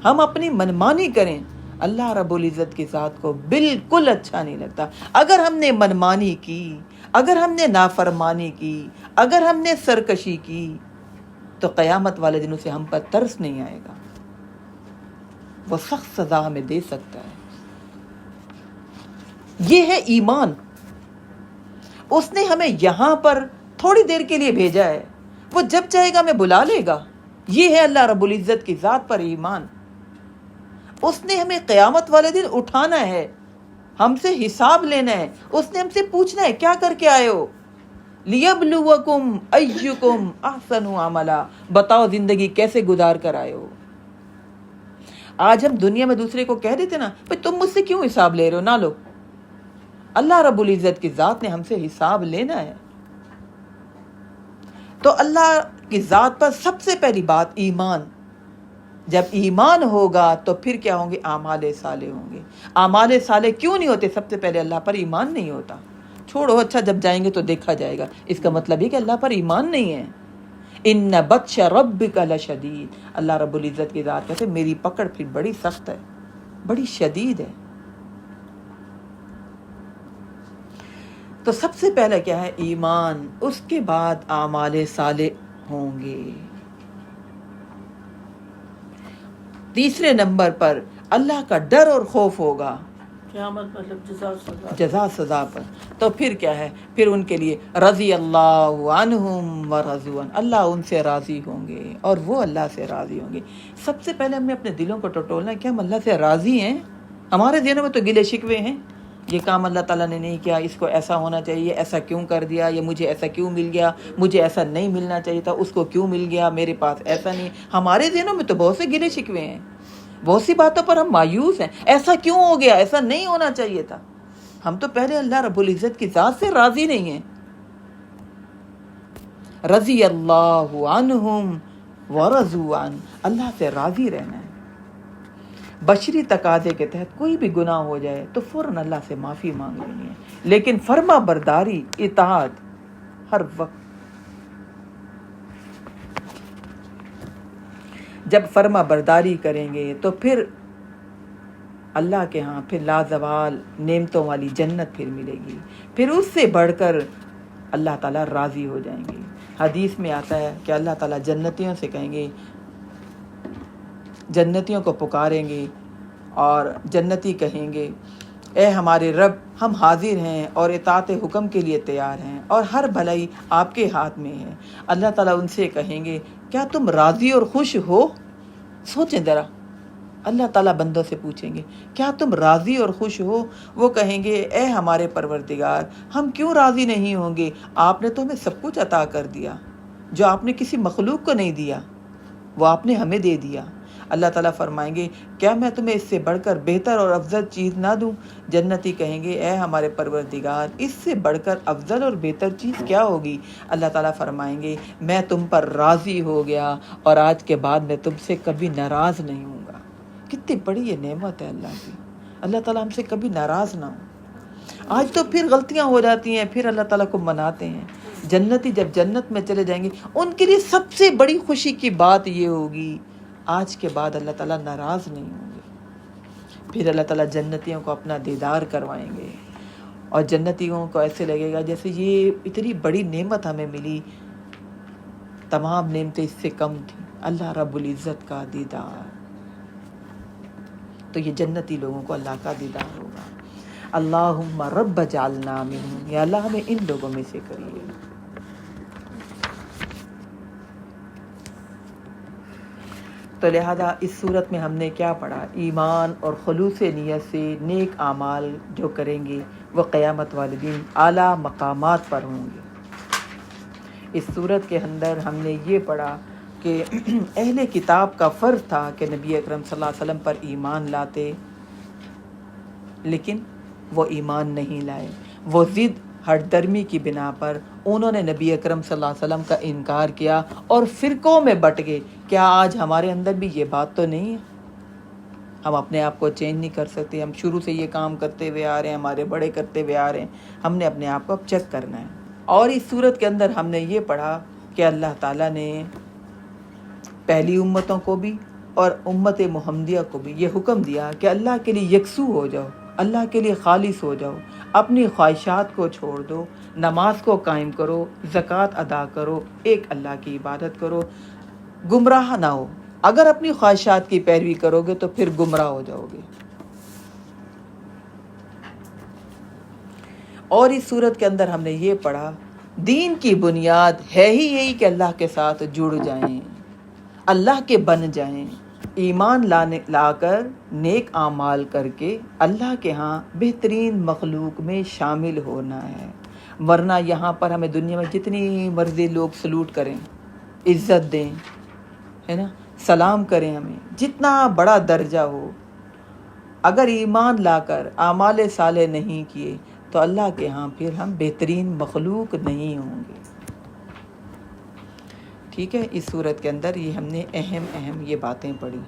ہم اپنی منمانی کریں. اللہ رب العزت کی ذات کو بالکل اچھا نہیں لگتا. اگر ہم نے منمانی کی، اگر ہم نے نافرمانی کی، اگر ہم نے سرکشی کی، تو قیامت والے دن سے ہم پر ترس نہیں آئے گا، وہ سخت سزا ہمیں دے سکتا ہے. یہ ہے ایمان. اس نے ہمیں یہاں پر تھوڑی دیر کے لیے بھیجا ہے، وہ جب چاہے گا ہمیں بلا لے گا. یہ ہے اللہ رب العزت کی ذات پر ایمان. اس نے ہمیں قیامت والے دن اٹھانا ہے، ہم سے حساب لینا ہے. اس نے ہم سے پوچھنا ہے کیا کر کے آئے ہو. لیبلوکم ایکم احسن عملا. بتاؤ زندگی کیسے گزار کر آئے ہو. آج ہم دنیا میں دوسرے کو کہہ دیتے نا، بھئی تم مجھ سے کیوں حساب لے رہے ہو، نہ لو. اللہ رب العزت کی ذات نے ہم سے حساب لینا ہے. تو اللہ کی ذات پر سب سے پہلی بات ایمان. جب ایمان ہوگا تو پھر کیا ہوں گے؟ اعمال صالح ہوں گے. اعمال صالح کیوں نہیں ہوتے؟ سب سے پہلے اللہ پر ایمان نہیں ہوتا. چھوڑو، اچھا جب جائیں گے تو دیکھا جائے گا، اس کا مطلب یہ کہ اللہ پر ایمان نہیں ہے. ان بطش ربک لشدید. اللہ رب العزت کی ذات کہتے میری پکڑ پھر بڑی سخت ہے، بڑی شدید ہے. تو سب سے پہلے کیا ہے؟ ایمان. اس کے بعد اعمال صالح ہوں گے. تیسرے نمبر پر اللہ کا ڈر اور خوف ہوگا. قیامت مطلب جزا سزا، جزا سزا پر. تو پھر کیا ہے؟ پھر ان کے لیے رضی اللہ عنہم ورضوا. اللہ ان سے راضی ہوں گے اور وہ اللہ سے راضی ہوں گے. سب سے پہلے ہم نے اپنے دلوں کو ٹٹولنا ہے کہ ہم اللہ سے راضی ہیں. ہمارے ذہنوں میں تو گلے شکوے ہیں، یہ کام اللہ تعالیٰ نے نہیں کیا، اس کو ایسا ہونا چاہیے، ایسا کیوں کر دیا، یہ مجھے ایسا کیوں مل گیا، مجھے ایسا نہیں ملنا چاہیے تھا، اس کو کیوں مل گیا، میرے پاس ایسا نہیں. ہمارے ذہنوں میں تو بہت سے گلے شکوے ہیں، بہت سی باتوں پر ہم مایوس ہیں. ایسا کیوں ہو گیا، ایسا نہیں ہونا چاہیے تھا. ہم تو پہلے اللہ رب العزت کی ذات سے راضی نہیں ہیں. رضی اللہ عنہم ورضوا عن. اللہ سے راضی رہنا ہے. بشری تقاضے کے تحت کوئی بھی گناہ ہو جائے تو فوراً اللہ سے معافی مانگ لینی ہے، لیکن فرما برداری، اطاعت ہر وقت. جب فرما برداری کریں گے تو پھر اللہ کے ہاں پھر لازوال نعمتوں والی جنت پھر ملے گی. پھر اس سے بڑھ کر اللہ تعالیٰ راضی ہو جائیں گے. حدیث میں آتا ہے کہ اللہ تعالیٰ جنتیوں سے کہیں گے، جنتیوں کو پکاریں گے اور جنتی کہیں گے اے ہمارے رب، ہم حاضر ہیں اور اطاعت حکم کے لیے تیار ہیں اور ہر بھلائی آپ کے ہاتھ میں ہے. اللہ تعالیٰ ان سے کہیں گے کیا تم راضی اور خوش ہو؟ سوچیں ذرا، اللہ تعالیٰ بندوں سے پوچھیں گے کیا تم راضی اور خوش ہو؟ وہ کہیں گے اے ہمارے پروردگار، ہم کیوں راضی نہیں ہوں گے؟ آپ نے تو ہمیں سب کچھ عطا کر دیا، جو آپ نے کسی مخلوق کو نہیں دیا وہ آپ نے ہمیں دے دیا. اللہ تعالیٰ فرمائیں گے کیا میں تمہیں اس سے بڑھ کر بہتر اور افضل چیز نہ دوں؟ جنتی کہیں گے اے ہمارے پروردگار اس سے بڑھ کر افضل اور بہتر چیز کیا ہوگی؟ اللہ تعالیٰ فرمائیں گے میں تم پر راضی ہو گیا اور آج کے بعد میں تم سے کبھی ناراض نہیں ہوں گا۔ کتنی بڑی یہ نعمت ہے اللہ کی، اللہ تعالیٰ ہم سے کبھی ناراض نہ ہو۔ آج تو پھر غلطیاں ہو جاتی ہیں، پھر اللہ تعالیٰ کو مناتے ہیں۔ جنتی جب جنت میں چلے جائیں گے ان کے لیے سب سے بڑی خوشی کی بات یہ ہوگی آج کے بعد اللہ تعالیٰ ناراض نہیں ہوں گے۔ پھر اللہ تعالیٰ جنتیوں کو اپنا دیدار کروائیں گے اور جنتیوں کو ایسے لگے گا جیسے یہ اتنی بڑی نعمت ہمیں ملی، تمام نعمتیں اس سے کم تھیں، اللہ رب العزت کا دیدار۔ تو یہ جنتی لوگوں کو اللہ کا دیدار ہوگا۔ اللہم رب جعلنا منہم، یا اللہ ہمیں ان لوگوں میں سے کریے۔ تو لہذا اس صورت میں ہم نے کیا پڑھا؟ ایمان اور خلوص نیت سے نیک اعمال جو کریں گے وہ قیامت والے دن اعلیٰ مقامات پر ہوں گے۔ اس صورت کے اندر ہم نے یہ پڑھا کہ اہل کتاب کا فرض تھا کہ نبی اکرم صلی اللہ علیہ وسلم پر ایمان لاتے، لیکن وہ ایمان نہیں لائے۔ وہ ضد ہٹ درمی کی بنا پر انہوں نے نبی اکرم صلی اللہ علیہ وسلم کا انکار کیا اور فرقوں میں بٹ گئے۔ کیا آج ہمارے اندر بھی یہ بات تو نہیں ہے؟ ہم اپنے آپ کو چینج نہیں کر سکتے، ہم شروع سے یہ کام کرتے ہوئے آ رہے ہیں، ہمارے بڑے کرتے ہوئے آ رہے ہیں، ہم نے اپنے آپ کو اب چیک کرنا ہے۔ اور اس صورت کے اندر ہم نے یہ پڑھا کہ اللہ تعالیٰ نے پہلی امتوں کو بھی اور امت محمدیہ کو بھی یہ حکم دیا کہ اللہ کے لیے یکسو ہو جاؤ، اللہ کے لیے خالص ہو جاؤ، اپنی خواہشات کو چھوڑ دو، نماز کو قائم کرو، زکوٰۃ ادا کرو، ایک اللہ کی عبادت کرو، گمراہ نہ ہو۔ اگر اپنی خواہشات کی پیروی کرو گے تو پھر گمراہ ہو جاؤ گے۔ اور اس صورت کے اندر ہم نے یہ پڑھا دین کی بنیاد ہے ہی یہی کہ اللہ کے ساتھ جڑ جائیں، اللہ کے بن جائیں، ایمان لا کر نیک اعمال کر کے اللہ کے ہاں بہترین مخلوق میں شامل ہونا ہے۔ ورنہ یہاں پر ہمیں دنیا میں جتنی مرضی لوگ سلوٹ کریں، عزت دیں، ہے نا، سلام کریں، ہمیں جتنا بڑا درجہ ہو، اگر ایمان لا کر اعمال صالح نہیں کیے تو اللہ کے ہاں پھر ہم بہترین مخلوق نہیں ہوں گے۔ ٹھیک ہے، اس صورت کے اندر یہ ہم نے اہم یہ باتیں پڑھی۔